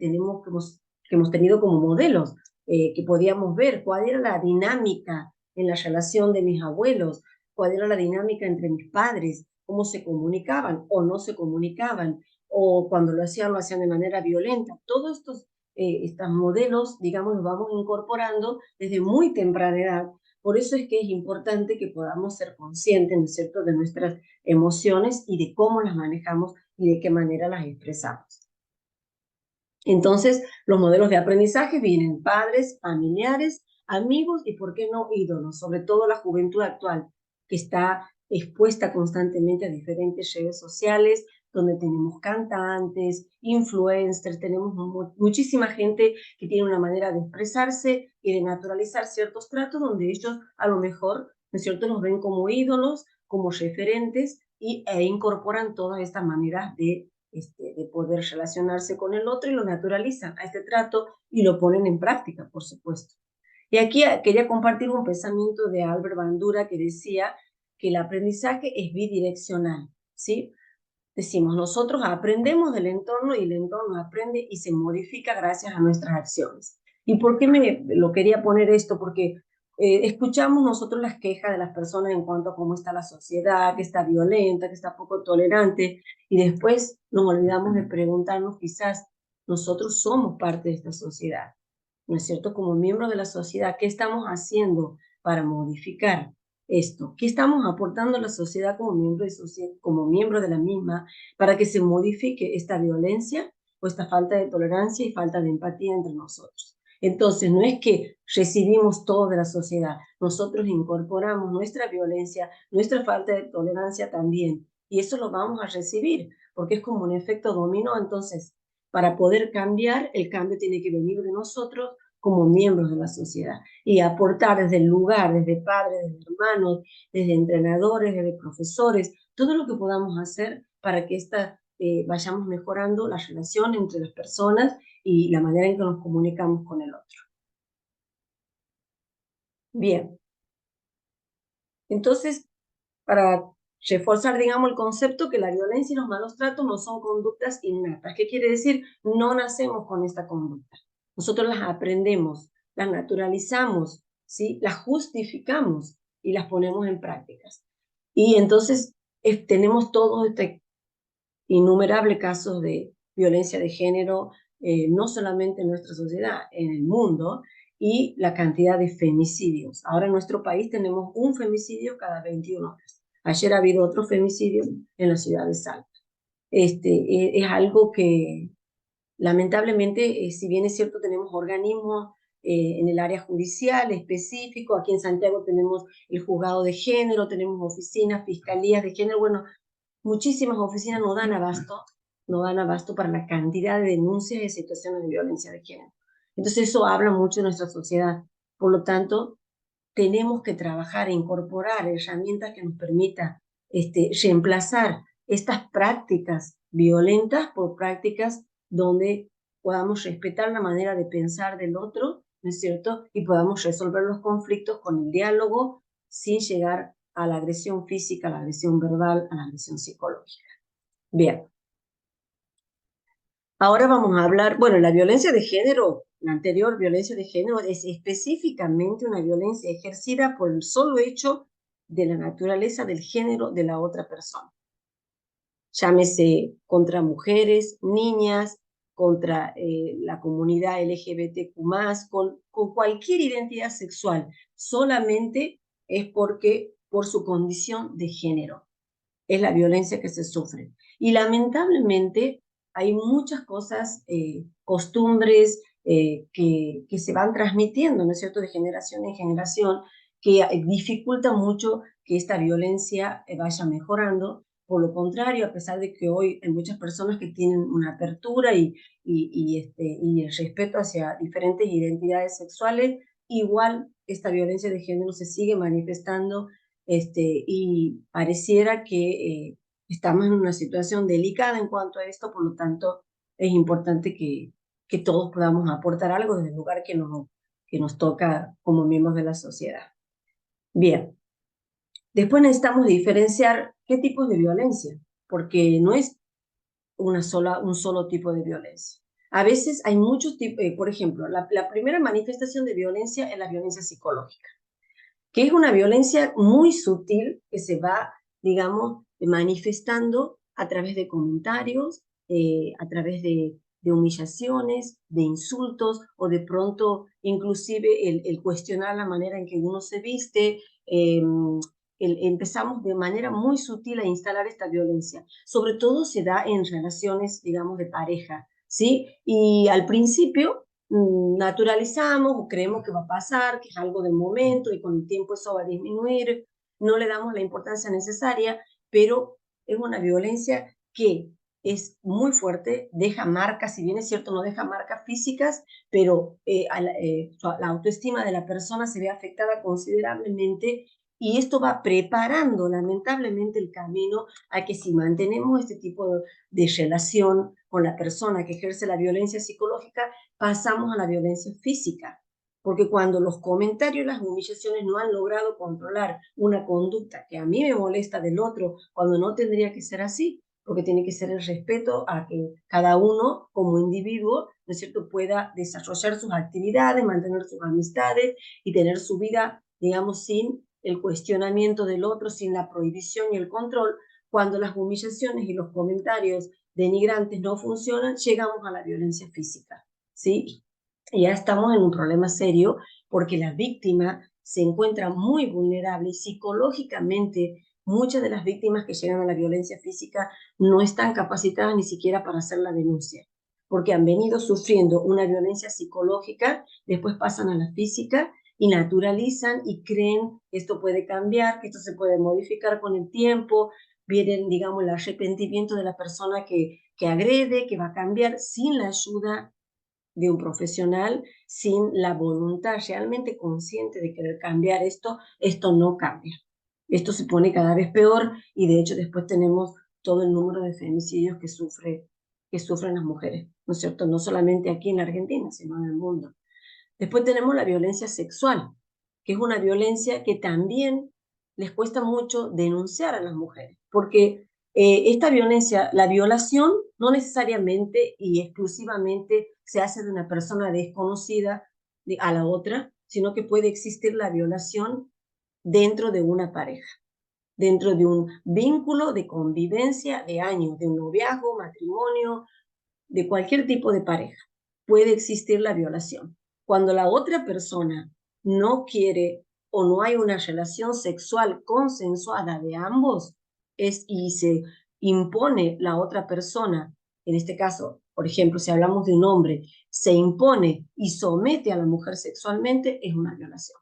hemos tenido como modelos, que podíamos ver cuál era la dinámica en la relación de mis abuelos, cuál era la dinámica entre mis padres, cómo se comunicaban o no se comunicaban, o cuando lo hacían de manera violenta. Todos estos modelos, digamos, los vamos incorporando desde muy temprana edad. Por eso es que es importante que podamos ser conscientes, ¿no es cierto?, de nuestras emociones y de cómo las manejamos y de qué manera las expresamos. Entonces, los modelos de aprendizaje vienen padres, familiares, amigos y, ¿por qué no, ídolos? Sobre todo la juventud actual, que está expuesta constantemente a diferentes redes sociales, donde tenemos cantantes, influencers, tenemos muchísima gente que tiene una manera de expresarse y de naturalizar ciertos tratos donde ellos a lo mejor, ¿no es cierto?, nos ven como ídolos, como referentes e incorporan todas estas maneras de poder relacionarse con el otro y lo naturalizan a este trato y lo ponen en práctica, por supuesto. Y aquí quería compartir un pensamiento de Albert Bandura que decía que el aprendizaje es bidireccional, ¿sí? Decimos, nosotros aprendemos del entorno y el entorno aprende y se modifica gracias a nuestras acciones. ¿Y por qué lo quería poner esto? Porque escuchamos nosotros las quejas de las personas en cuanto a cómo está la sociedad, que está violenta, que está poco tolerante, y después nos olvidamos de preguntarnos, quizás nosotros somos parte de esta sociedad, ¿no es cierto? Como miembros de la sociedad, ¿qué estamos haciendo para modificar esto? ¿Qué estamos aportando a la sociedad como miembro de la misma para que se modifique esta violencia o esta falta de tolerancia y falta de empatía entre nosotros? Entonces, no es que recibimos todo de la sociedad, nosotros incorporamos nuestra violencia, nuestra falta de tolerancia también, y eso lo vamos a recibir, porque es como un efecto dominó. Entonces, para poder cambiar, el cambio tiene que venir de nosotros como miembros de la sociedad y aportar desde el lugar, desde padres, desde hermanos, desde entrenadores, desde profesores, todo lo que podamos hacer para que vayamos mejorando la relación entre las personas y la manera en que nos comunicamos con el otro. Bien, entonces, para reforzar, digamos, el concepto que la violencia y los malos tratos no son conductas innatas. ¿Qué quiere decir? No nacemos con esta conducta. Nosotros las aprendemos, las naturalizamos, ¿sí? Las justificamos y las ponemos en prácticas. Y entonces tenemos todos este innumerables casos de violencia de género, no solamente en nuestra sociedad, en el mundo, y la cantidad de femicidios. Ahora en nuestro país tenemos un femicidio cada 21 horas. Ayer ha habido otro femicidio en la ciudad de Salta. Es algo que lamentablemente, si bien es cierto, tenemos organismos en el área judicial específico. Aquí en Santiago tenemos el juzgado de género, tenemos oficinas, fiscalías de género. Bueno, muchísimas oficinas no dan abasto para la cantidad de denuncias de situaciones de violencia de género. Entonces eso habla mucho de nuestra sociedad. Por lo tanto, tenemos que trabajar e incorporar herramientas que nos permitan reemplazar estas prácticas violentas por prácticas donde podamos respetar la manera de pensar del otro, ¿no es cierto? Y podamos resolver los conflictos con el diálogo sin llegar a la agresión física, a la agresión verbal, a la agresión psicológica. Bien. Ahora vamos a hablar, bueno, la violencia de género, la anterior violencia de género es específicamente una violencia ejercida por el solo hecho de la naturaleza del género de la otra persona. Llámese contra mujeres, niñas, contra la comunidad LGBTQ+, con cualquier identidad sexual, solamente es porque por su condición de género. Es la violencia que se sufre. Y lamentablemente hay muchas cosas, costumbres que se van transmitiendo, ¿no es cierto?, de generación en generación, que dificultan mucho que esta violencia vaya mejorando. Por lo contrario, a pesar de que hoy hay muchas personas que tienen una apertura y el respeto hacia diferentes identidades sexuales, igual esta violencia de género se sigue manifestando y pareciera que estamos en una situación delicada en cuanto a esto. Por lo tanto, es importante que todos podamos aportar algo desde el lugar que nos toca como miembros de la sociedad. Bien, después necesitamos diferenciar qué tipos de violencia, porque no es un solo tipo de violencia. A veces hay muchos tipos, por ejemplo, la primera manifestación de violencia es la violencia psicológica, que es una violencia muy sutil que se va, digamos, manifestando a través de comentarios, a través de humillaciones, de insultos, o de pronto inclusive el cuestionar la manera en que uno se viste. Empezamos de manera muy sutil a instalar esta violencia. Sobre todo se da en relaciones, digamos, de pareja, ¿sí? Y al principio naturalizamos o creemos que va a pasar, que es algo del momento y con el tiempo eso va a disminuir. no le damos la importancia necesaria, pero es una violencia que es muy fuerte, deja marcas, si bien es cierto, no deja marcas físicas, pero la autoestima de la persona se ve afectada considerablemente y esto va preparando lamentablemente el camino a que si mantenemos este tipo de relación con la persona que ejerce la violencia psicológica, pasamos a la violencia física. Porque cuando los comentarios y las humillaciones no han logrado controlar una conducta que a mí me molesta del otro, cuando no tendría que ser así, porque tiene que ser el respeto a que cada uno como individuo, ¿no es cierto?, pueda desarrollar sus actividades, mantener sus amistades y tener su vida, digamos, sin el cuestionamiento del otro, sin la prohibición y el control. Cuando las humillaciones y los comentarios denigrantes no funcionan, llegamos a la violencia física, ¿sí? Y ya estamos en un problema serio porque la víctima se encuentra muy vulnerable y psicológicamente muchas de las víctimas que llegan a la violencia física no están capacitadas ni siquiera para hacer la denuncia, porque han venido sufriendo una violencia psicológica, después pasan a la física y naturalizan y creen que esto puede cambiar, que esto se puede modificar con el tiempo, vienen, digamos, el arrepentimiento de la persona que agrede, que va a cambiar sin la ayuda de un profesional, sin la voluntad realmente consciente de querer cambiar esto, esto no cambia. Esto se pone cada vez peor y de hecho después tenemos todo el número de femicidios que sufren las mujeres, ¿no es cierto? No solamente aquí en Argentina, sino en el mundo. Después tenemos la violencia sexual, que es una violencia que también les cuesta mucho denunciar a las mujeres, porque esta violencia, la violación, no necesariamente y exclusivamente se hace de una persona desconocida a la otra, sino que puede existir la violación dentro de una pareja, dentro de un vínculo de convivencia de años, de un noviazgo, matrimonio, de cualquier tipo de pareja. Puede existir la violación. Cuando la otra persona no quiere o no hay una relación sexual consensuada de ambos y se impone la otra persona, en este caso, por ejemplo, si hablamos de un hombre, se impone y somete a la mujer sexualmente, es una violación.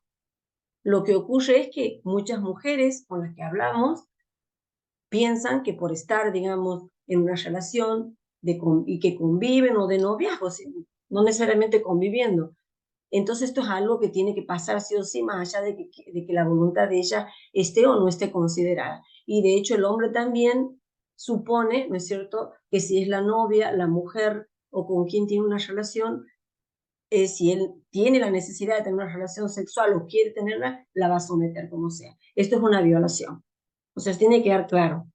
Lo que ocurre es que muchas mujeres con las que hablamos piensan que por estar, digamos, en una relación y que conviven o de noviazgo, no necesariamente conviviendo. Entonces esto es algo que tiene que pasar sí o sí, más allá de que la voluntad de ella esté o no esté considerada. Y de hecho el hombre también supone, ¿no es cierto?, que si es la novia, la mujer o con quien tiene una relación, si él tiene la necesidad de tener una relación sexual o quiere tenerla, la va a someter como sea. Esto es una violación. O sea, tiene que quedar claro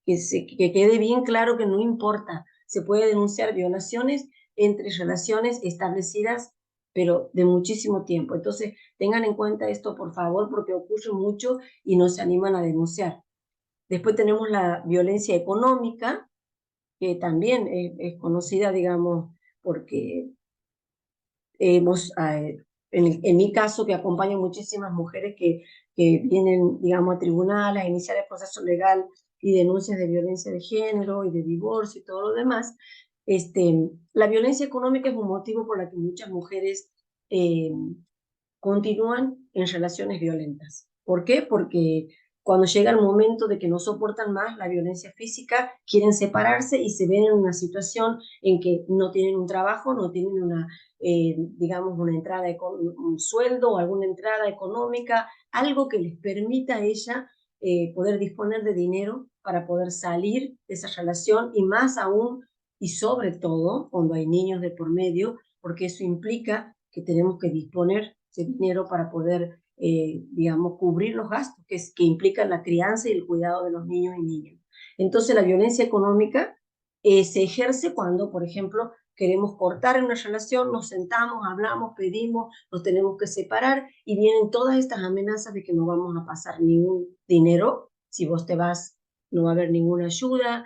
que quede bien claro que no importa, se puede denunciar violaciones entre relaciones establecidas, pero de muchísimo tiempo. Entonces, tengan en cuenta esto, por favor, porque ocurre mucho y no se animan a denunciar. Después tenemos la violencia económica, que también es conocida, digamos, porque hemos, en mi caso, que acompaño muchísimas mujeres que vienen, digamos, a tribunales a iniciar el proceso legal y denuncias de violencia de género y de divorcio y todo lo demás, la violencia económica es un motivo por el que muchas mujeres continúan en relaciones violentas. ¿Por qué? Porque cuando llega el momento de que no soportan más la violencia física, quieren separarse y se ven en una situación en que no tienen un trabajo, no tienen digamos, una entrada, un sueldo o alguna entrada económica, algo que les permita a ella poder disponer de dinero para poder salir de esa relación y más aún y sobre todo cuando hay niños de por medio, porque eso implica que tenemos que disponer de dinero para poder, digamos, cubrir los gastos que implican la crianza y el cuidado de los niños y niñas. Entonces, la violencia económica se ejerce cuando, por ejemplo, queremos cortar una relación, nos sentamos, hablamos, pedimos, nos tenemos que separar y vienen todas estas amenazas de que no vamos a pasar ningún dinero, si vos te vas no va a haber ninguna ayuda,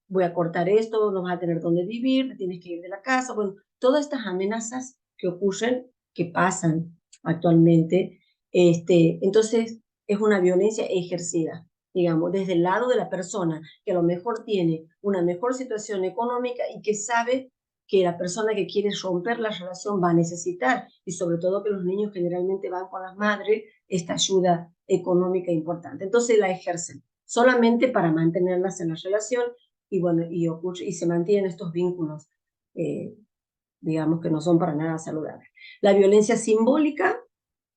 voy a cortar esto, no vas a tener dónde vivir, te tienes que ir de la casa, bueno, todas estas amenazas que ocurren, que pasan actualmente, entonces es una violencia ejercida, digamos, desde el lado de la persona que a lo mejor tiene una mejor situación económica y que sabe que la persona que quiere romper la relación va a necesitar, y sobre todo que los niños generalmente van con las madres, esta ayuda económica importante. Entonces la ejercen solamente para mantenerlas en la relación y, bueno, y se mantienen estos vínculos, digamos, que no son para nada saludables. La violencia simbólica,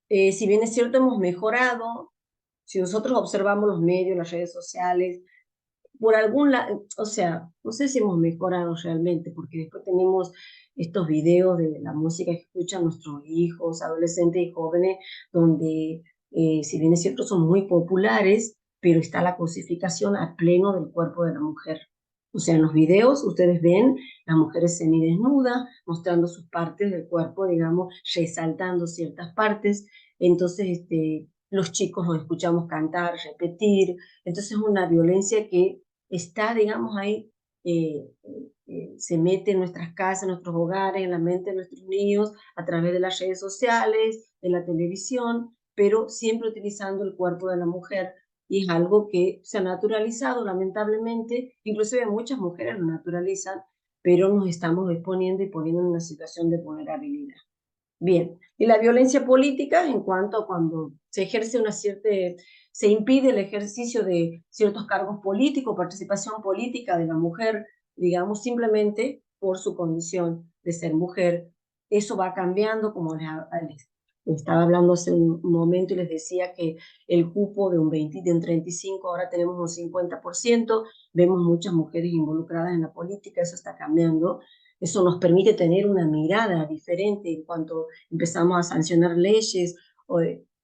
si bien es cierto, hemos mejorado, si nosotros observamos los medios, las redes sociales, por algún lado, o sea, no sé si hemos mejorado realmente, porque después tenemos estos videos de la música que escuchan nuestros hijos, adolescentes y jóvenes, donde, si bien es cierto, son muy populares, pero está la cosificación a pleno del cuerpo de la mujer. O sea, en los videos ustedes ven las mujeres semidesnudas, mostrando sus partes del cuerpo, digamos, resaltando ciertas partes. Entonces, los chicos los escuchamos cantar, repetir. Entonces, es una violencia que está, digamos, ahí, se mete en nuestras casas, en nuestros hogares, en la mente de nuestros niños, a través de las redes sociales, de la televisión, pero siempre utilizando el cuerpo de la mujer, y es algo que se ha naturalizado, lamentablemente, inclusive muchas mujeres lo naturalizan, pero nos estamos exponiendo y poniendo en una situación de vulnerabilidad. Bien, y la violencia política en cuanto a cuando se ejerce una cierta, se impide el ejercicio de ciertos cargos políticos, participación política de la mujer, digamos, simplemente por su condición de ser mujer. Eso va cambiando, como les estaba hablando hace un momento y les decía que el cupo de un 20, de un 35, ahora tenemos un 50%, vemos muchas mujeres involucradas en la política, eso está cambiando. Eso nos permite tener una mirada diferente en cuanto empezamos a sancionar leyes, o,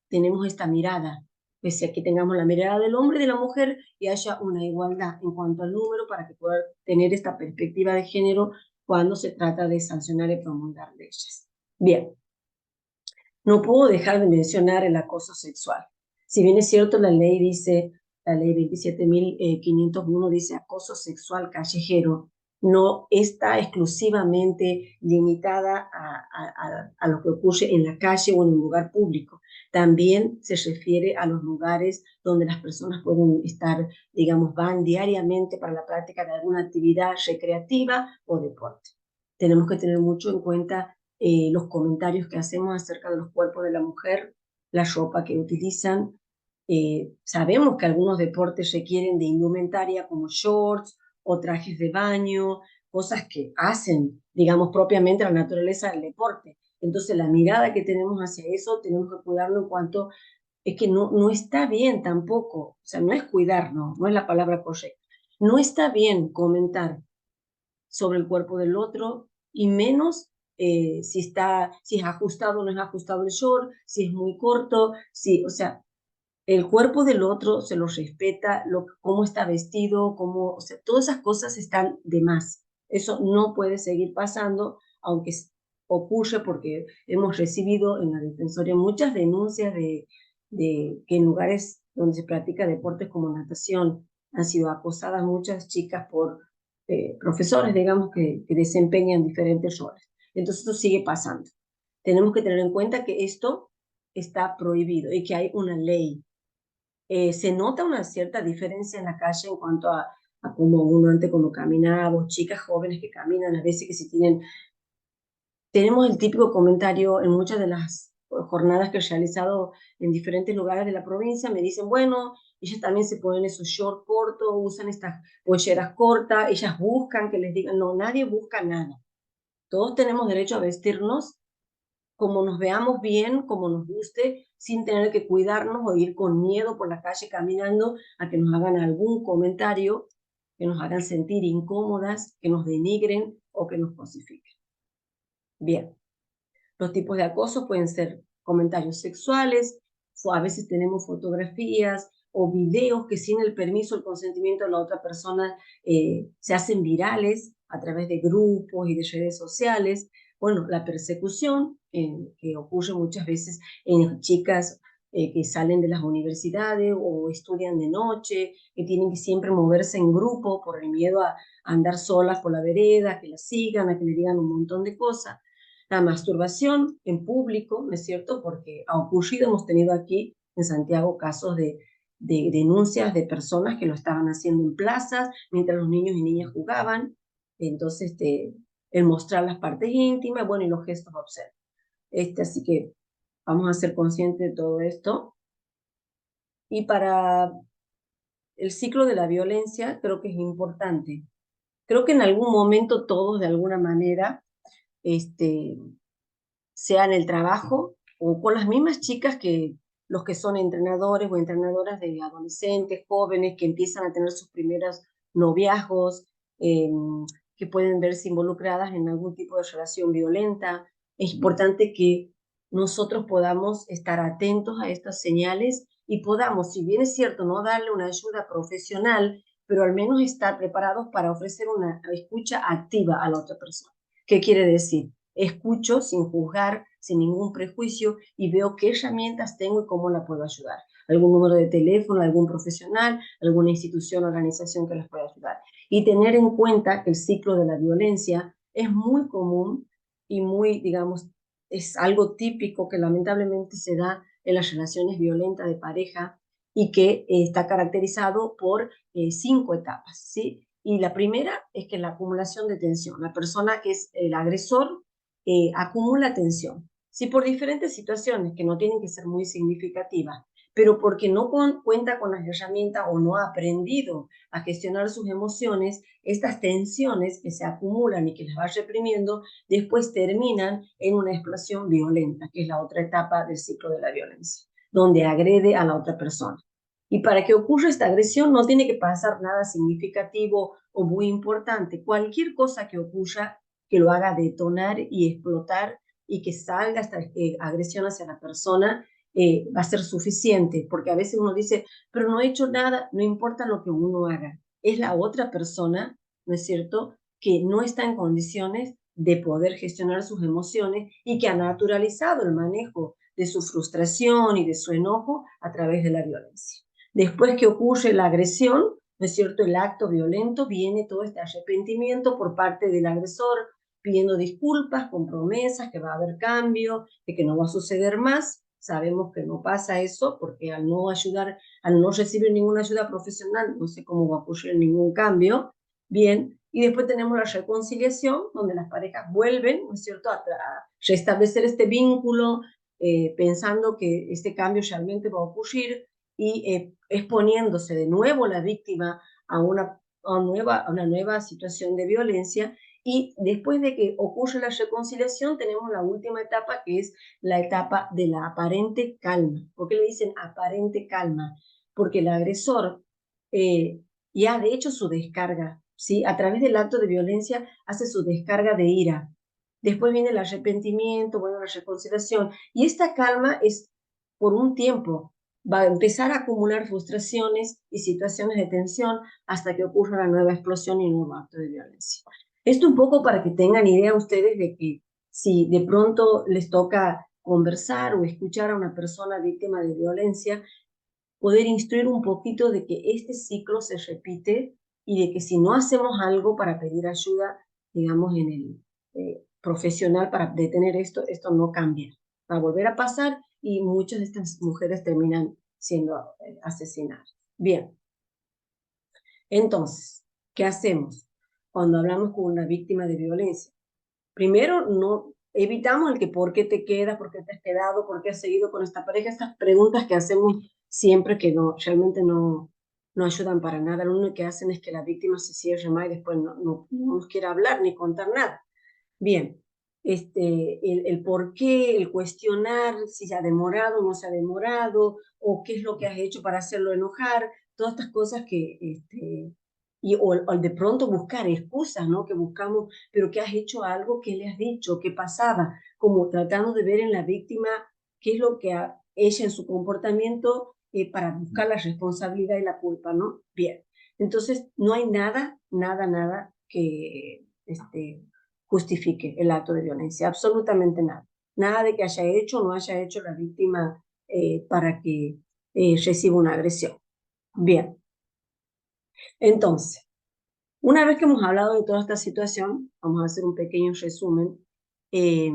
tenemos esta mirada, pese a que tengamos la mirada del hombre y de la mujer y haya una igualdad en cuanto al número para que pueda tener esta perspectiva de género cuando se trata de sancionar y promulgar leyes. Bien, no puedo dejar de mencionar el acoso sexual. Si bien es cierto, la ley dice, la ley 27.501 dice acoso sexual callejero, no está exclusivamente limitada a lo que ocurre en la calle o en un lugar público. También se refiere a los lugares donde las personas pueden estar, digamos, van diariamente para la práctica de alguna actividad recreativa o deporte. Tenemos que tener mucho en cuenta los comentarios que hacemos acerca de los cuerpos de la mujer, la ropa que utilizan. Sabemos que algunos deportes requieren de indumentaria como shorts o trajes de baño, cosas que hacen, digamos, propiamente la naturaleza del deporte. Entonces, la mirada que tenemos hacia eso, tenemos que cuidarlo en cuanto, es que no está bien tampoco, o sea, no es cuidarnos, no es la palabra correcta. No está bien comentar sobre el cuerpo del otro, y menos si es ajustado o no es ajustado el short, si es muy corto, o sea, el cuerpo del otro se lo respeta, cómo está vestido, o sea, todas esas cosas están de más. Eso no puede seguir pasando, aunque ocurre, porque hemos recibido en la Defensoría muchas denuncias de que en lugares donde se practica deportes como natación han sido acosadas muchas chicas por profesores, digamos, que desempeñan diferentes roles. Entonces esto sigue pasando. Tenemos que tener en cuenta que esto está prohibido y que hay una ley. Se nota una cierta diferencia en la calle en cuanto a cómo uno antes cuando caminaba, chicas jóvenes que caminan, a veces que si tenemos el típico comentario en muchas de las jornadas que he realizado en diferentes lugares de la provincia, me dicen, bueno, ellas también se ponen esos shorts cortos, usan estas polleras cortas, ellas buscan que les digan, no, nadie busca nada. Todos tenemos derecho a vestirnos como nos veamos bien, como nos guste, sin tener que cuidarnos o ir con miedo por la calle caminando a que nos hagan algún comentario, que nos hagan sentir incómodas, que nos denigren o que nos cosifiquen. Bien, los tipos de acoso pueden ser comentarios sexuales, a veces tenemos fotografías o videos que sin el permiso, el consentimiento de la otra persona se hacen virales a través de grupos y de redes sociales. Bueno, la persecución que ocurre muchas veces en chicas que salen de las universidades o estudian de noche, que tienen que siempre moverse en grupo por el miedo a andar solas por la vereda, a que las sigan, a que le digan un montón de cosas. La masturbación en público, ¿no es cierto? Porque ha ocurrido, hemos tenido aquí en Santiago casos de denuncias de personas que lo estaban haciendo en plazas mientras los niños y niñas jugaban. Entonces, el mostrar las partes íntimas, bueno, y los gestos obscenos. Así que vamos a ser conscientes de todo esto. Y para el ciclo de la violencia creo que es importante. Creo que en algún momento todos de alguna manera, sea en el trabajo o con las mismas chicas que los que son entrenadores o entrenadoras de adolescentes, jóvenes que empiezan a tener sus primeros noviazgos, que pueden verse involucradas en algún tipo de relación violenta. Es importante que nosotros podamos estar atentos a estas señales y podamos, si bien es cierto, no darle una ayuda profesional, pero al menos estar preparados para ofrecer una escucha activa a la otra persona. ¿Qué quiere decir? Escucho sin juzgar, sin ningún prejuicio y veo qué herramientas tengo y cómo la puedo ayudar. Algún número de teléfono, algún profesional, alguna institución o organización que les pueda ayudar. Y tener en cuenta que el ciclo de la violencia es muy común y muy, digamos, es algo típico que lamentablemente se da en las relaciones violentas de pareja y que está caracterizado por 5 etapas, ¿sí? Y la primera es que la acumulación de tensión. La persona que es el agresor acumula tensión. Si por diferentes situaciones que no tienen que ser muy significativas, pero porque no cuenta con las herramientas o no ha aprendido a gestionar sus emociones, estas tensiones que se acumulan y que las va reprimiendo, después terminan en una explosión violenta, que es la otra etapa del ciclo de la violencia, donde agrede a la otra persona. Y para que ocurra esta agresión no tiene que pasar nada significativo o muy importante. Cualquier cosa que ocurra que lo haga detonar y explotar y que salga esta agresión hacia la persona, va a ser suficiente, porque a veces uno dice, pero no he hecho nada, no importa lo que uno haga, es la otra persona, ¿no es cierto?, que no está en condiciones de poder gestionar sus emociones y que ha naturalizado el manejo de su frustración y de su enojo a través de la violencia. Después que ocurre la agresión, ¿no es cierto?, el acto violento, viene todo este arrepentimiento por parte del agresor, pidiendo disculpas, con promesas, que va a haber cambio, de que no va a suceder más. Sabemos que no pasa eso porque al no ayudar, al no recibir ninguna ayuda profesional, no sé cómo va a ocurrir ningún cambio. Bien, y después tenemos la reconciliación, donde las parejas vuelven, ¿no es cierto?, a restablecer este vínculo, pensando que este cambio realmente va a ocurrir y exponiéndose de nuevo la víctima a una nueva situación de violencia. Y después de que ocurre la reconciliación, tenemos la última etapa, que es la etapa de la aparente calma. ¿Por qué le dicen aparente calma? Porque el agresor ya ha hecho su descarga, ¿sí? A través del acto de violencia hace su descarga de ira. Después viene el arrepentimiento, bueno, la reconciliación. Y esta calma es por un tiempo. Va a empezar a acumular frustraciones y situaciones de tensión hasta que ocurra la nueva explosión y un nuevo acto de violencia. Esto un poco para que tengan idea ustedes de que si de pronto les toca conversar o escuchar a una persona víctima de violencia, poder instruir un poquito de que este ciclo se repite y de que si no hacemos algo para pedir ayuda, digamos, en el profesional para detener esto, esto no cambia. Va a volver a pasar y muchas de estas mujeres terminan siendo asesinadas. Bien, entonces, ¿qué hacemos cuando hablamos con una víctima de violencia? Primero, no evitamos el que por qué te quedas, por qué te has quedado, por qué has seguido con esta pareja, estas preguntas que hacemos siempre que no, realmente no ayudan para nada. Lo único que hacen es que la víctima se cierre más y después no nos quiera hablar ni contar nada. Bien, el por qué, el cuestionar si se ha demorado o no se ha demorado, o qué es lo que has hecho para hacerlo enojar, todas estas cosas que, o de pronto buscar excusas, ¿no? Que buscamos, pero que has hecho algo, ¿qué le has dicho? ¿Qué pasaba? Como tratando de ver en la víctima qué es lo que ella en su comportamiento para buscar la responsabilidad y la culpa, ¿no? Bien, entonces no hay nada que justifique el acto de violencia, absolutamente nada. Nada de que haya hecho o no haya hecho la víctima para que reciba una agresión. Bien, entonces, una vez que hemos hablado de toda esta situación, vamos a hacer un pequeño resumen. Eh,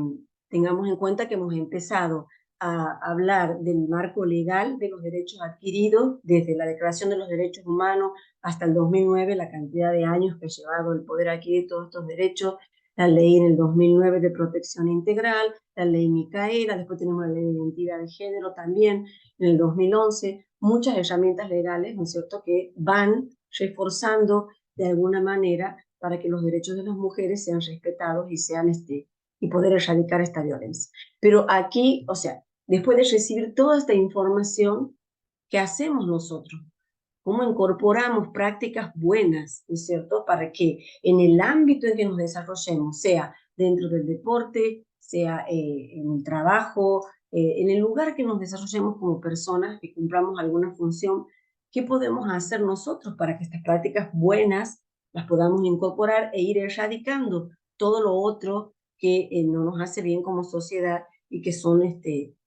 Tengamos en cuenta que hemos empezado a hablar del marco legal de los derechos adquiridos desde la Declaración de los Derechos Humanos hasta el 2009, la cantidad de años que ha llevado el poder adquirir todos estos derechos, la ley en el 2009 de protección integral, la ley Micaela, después tenemos la ley de identidad de género también en el 2011, muchas herramientas legales, ¿no es cierto?, que van reforzando de alguna manera para que los derechos de las mujeres sean respetados y sean y poder erradicar esta violencia. Pero aquí, o sea, después de recibir toda esta información, ¿qué hacemos nosotros? ¿Cómo incorporamos prácticas buenas, ¿no es cierto?, para que en el ámbito en que nos desarrollemos, sea dentro del deporte, sea en el trabajo, en el lugar que nos desarrollemos como personas, que cumplamos alguna función, ¿qué podemos hacer nosotros para que estas prácticas buenas las podamos incorporar e ir erradicando todo lo otro que no nos hace bien como sociedad y que son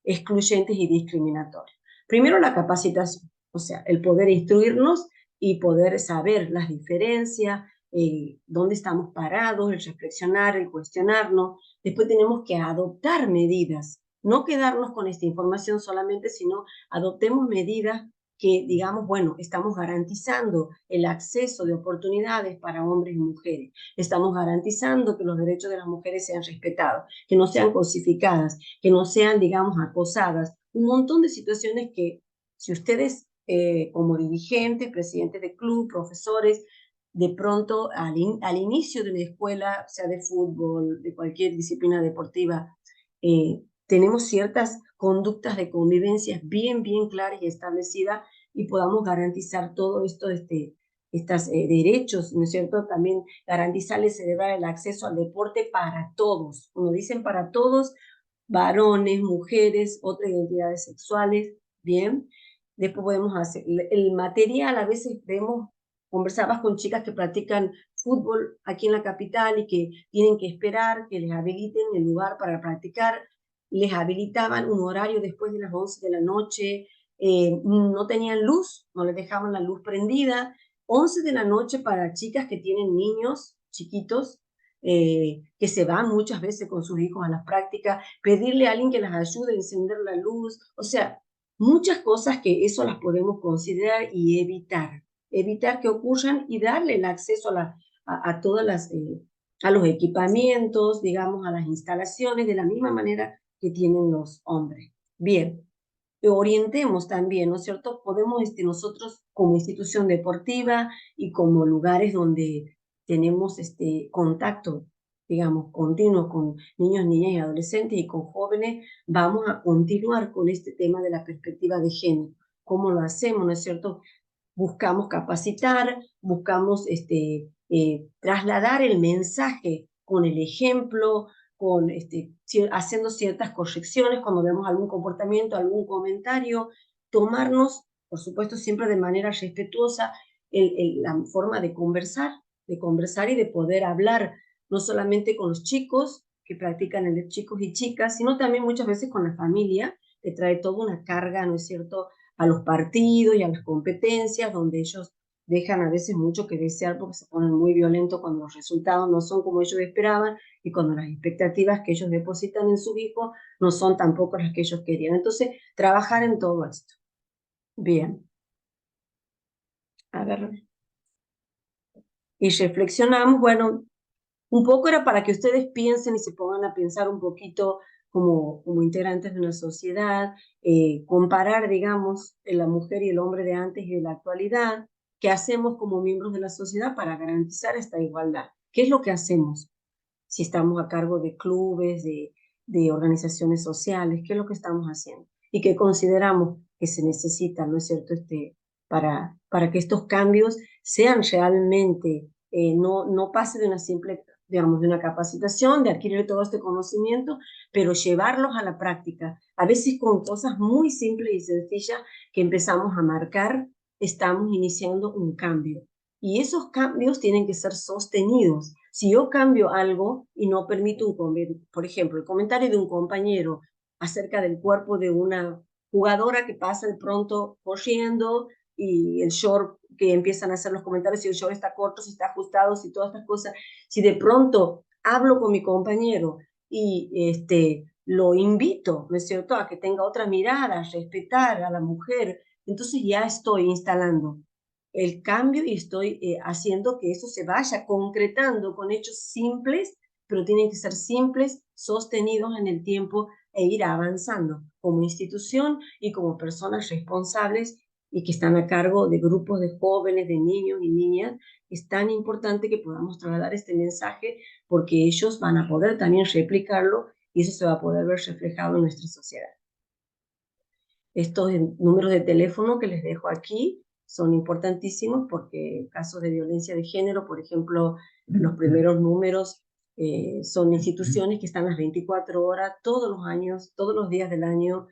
excluyentes y discriminatorios? Primero, la capacitación, o sea, el poder instruirnos y poder saber las diferencias, dónde estamos parados, el reflexionar, el cuestionarnos. Después tenemos que adoptar medidas, no quedarnos con esta información solamente, sino adoptemos medidas que digamos, bueno, estamos garantizando el acceso de oportunidades para hombres y mujeres, estamos garantizando que los derechos de las mujeres sean respetados, que no sean cosificadas, que no sean, digamos, acosadas, un montón de situaciones que si ustedes como dirigentes, presidentes de club, profesores, de pronto al inicio de la escuela, sea de fútbol, de cualquier disciplina deportiva, tenemos ciertas conductas de convivencia bien claras y establecidas y podamos garantizar todo esto, estos derechos, ¿no es cierto? También garantizarles, celebrar el acceso al deporte para todos. Como dicen, para todos, varones, mujeres, otras identidades sexuales, ¿bien? Después podemos hacer el material, a veces vemos, conversabas con chicas que practican fútbol aquí en la capital y que tienen que esperar que les habiliten el lugar para practicar, les habilitaban un horario después de las 11 de la noche, no tenían luz, no les dejaban la luz prendida, 11 de la noche para chicas que tienen niños chiquitos, que se van muchas veces con sus hijos a las prácticas, pedirle a alguien que las ayude a encender la luz, o sea, muchas cosas que eso las podemos considerar y evitar que ocurran y darle el acceso a todas a los equipamientos, digamos, a las instalaciones, de la misma manera que tienen los hombres. Bien, orientemos también, ¿no es cierto? Podemos nosotros como institución deportiva y como lugares donde tenemos contacto, digamos, continuo con niños, niñas y adolescentes y con jóvenes, vamos a continuar con este tema de la perspectiva de género. ¿Cómo lo hacemos, no es cierto? Buscamos capacitar, buscamos trasladar el mensaje con el ejemplo, con haciendo ciertas correcciones cuando vemos algún comportamiento, algún comentario, tomarnos, por supuesto, siempre de manera respetuosa, la forma de conversar y de poder hablar, no solamente con los chicos que practican el de chicos y chicas, sino también muchas veces con la familia, que trae toda una carga, ¿no es cierto?, a los partidos y a las competencias, donde ellos dejan a veces mucho que desear porque se ponen muy violentos cuando los resultados no son como ellos esperaban y cuando las expectativas que ellos depositan en sus hijos no son tampoco las que ellos querían. Entonces, trabajar en todo esto. Bien. A ver. Y reflexionamos, bueno, un poco era para que ustedes piensen y se pongan a pensar un poquito como integrantes de una sociedad, comparar, digamos, la mujer y el hombre de antes y de la actualidad, qué hacemos como miembros de la sociedad para garantizar esta igualdad. ¿Qué es lo que hacemos? Si estamos a cargo de clubes, de organizaciones sociales, ¿qué es lo que estamos haciendo? Y qué consideramos que se necesita, ¿no es cierto?, para que estos cambios sean realmente, no pase de una simple, digamos, de una capacitación, de adquirir todo este conocimiento, pero llevarlos a la práctica, a veces con cosas muy simples y sencillas que empezamos a marcar, estamos iniciando un cambio. Y esos cambios tienen que ser sostenidos. Si yo cambio algo y no permito por ejemplo, el comentario de un compañero acerca del cuerpo de una jugadora que pasa de pronto corriendo y el short, que empiezan a hacer los comentarios si el short está corto, si está ajustado, si todas estas cosas, si de pronto hablo con mi compañero y lo invito, ¿no es cierto?, a que tenga otra mirada, a respetar a la mujer, entonces ya estoy instalando el cambio y estoy haciendo que eso se vaya concretando con hechos simples pero tienen que ser simples, sostenidos en el tiempo e ir avanzando como institución y como personas responsables y que están a cargo de grupos de jóvenes, de niños y niñas. Es tan importante que podamos trasladar este mensaje porque ellos van a poder también replicarlo y eso se va a poder ver reflejado en nuestra sociedad. Estos números de teléfono que les dejo aquí son importantísimos porque casos de violencia de género, por ejemplo, los primeros números son instituciones que están las 24 horas, todos los años, todos los días del año,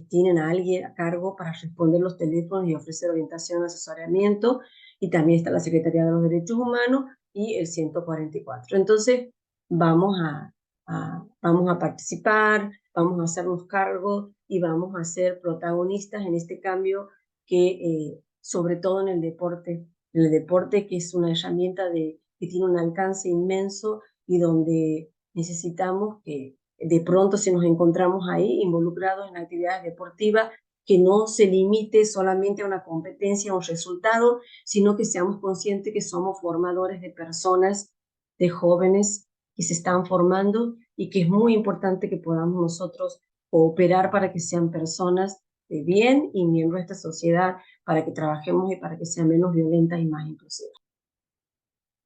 tienen a alguien a cargo para responder los teléfonos y ofrecer orientación, asesoramiento, y también está la Secretaría de los Derechos Humanos y el 144. Entonces, vamos a participar, vamos a hacernos cargo y vamos a ser protagonistas en este cambio que, sobre todo en el deporte que es una herramienta que tiene un alcance inmenso y donde necesitamos que de pronto si nos encontramos ahí involucrados en actividades deportivas, que no se limite solamente a una competencia o un resultado, sino que seamos conscientes que somos formadores de personas, de jóvenes que se están formando y que es muy importante que podamos nosotros cooperar para que sean personas de bien y miembros de esta sociedad, para que trabajemos y para que sean menos violentas y más inclusivas.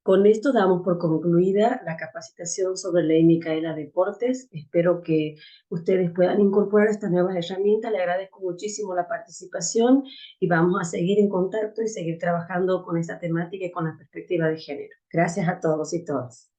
Con esto damos por concluida la capacitación sobre Ley Micaela Deportes. Espero que ustedes puedan incorporar estas nuevas herramientas. Le agradezco muchísimo la participación y vamos a seguir en contacto y seguir trabajando con esta temática y con la perspectiva de género. Gracias a todos y todas.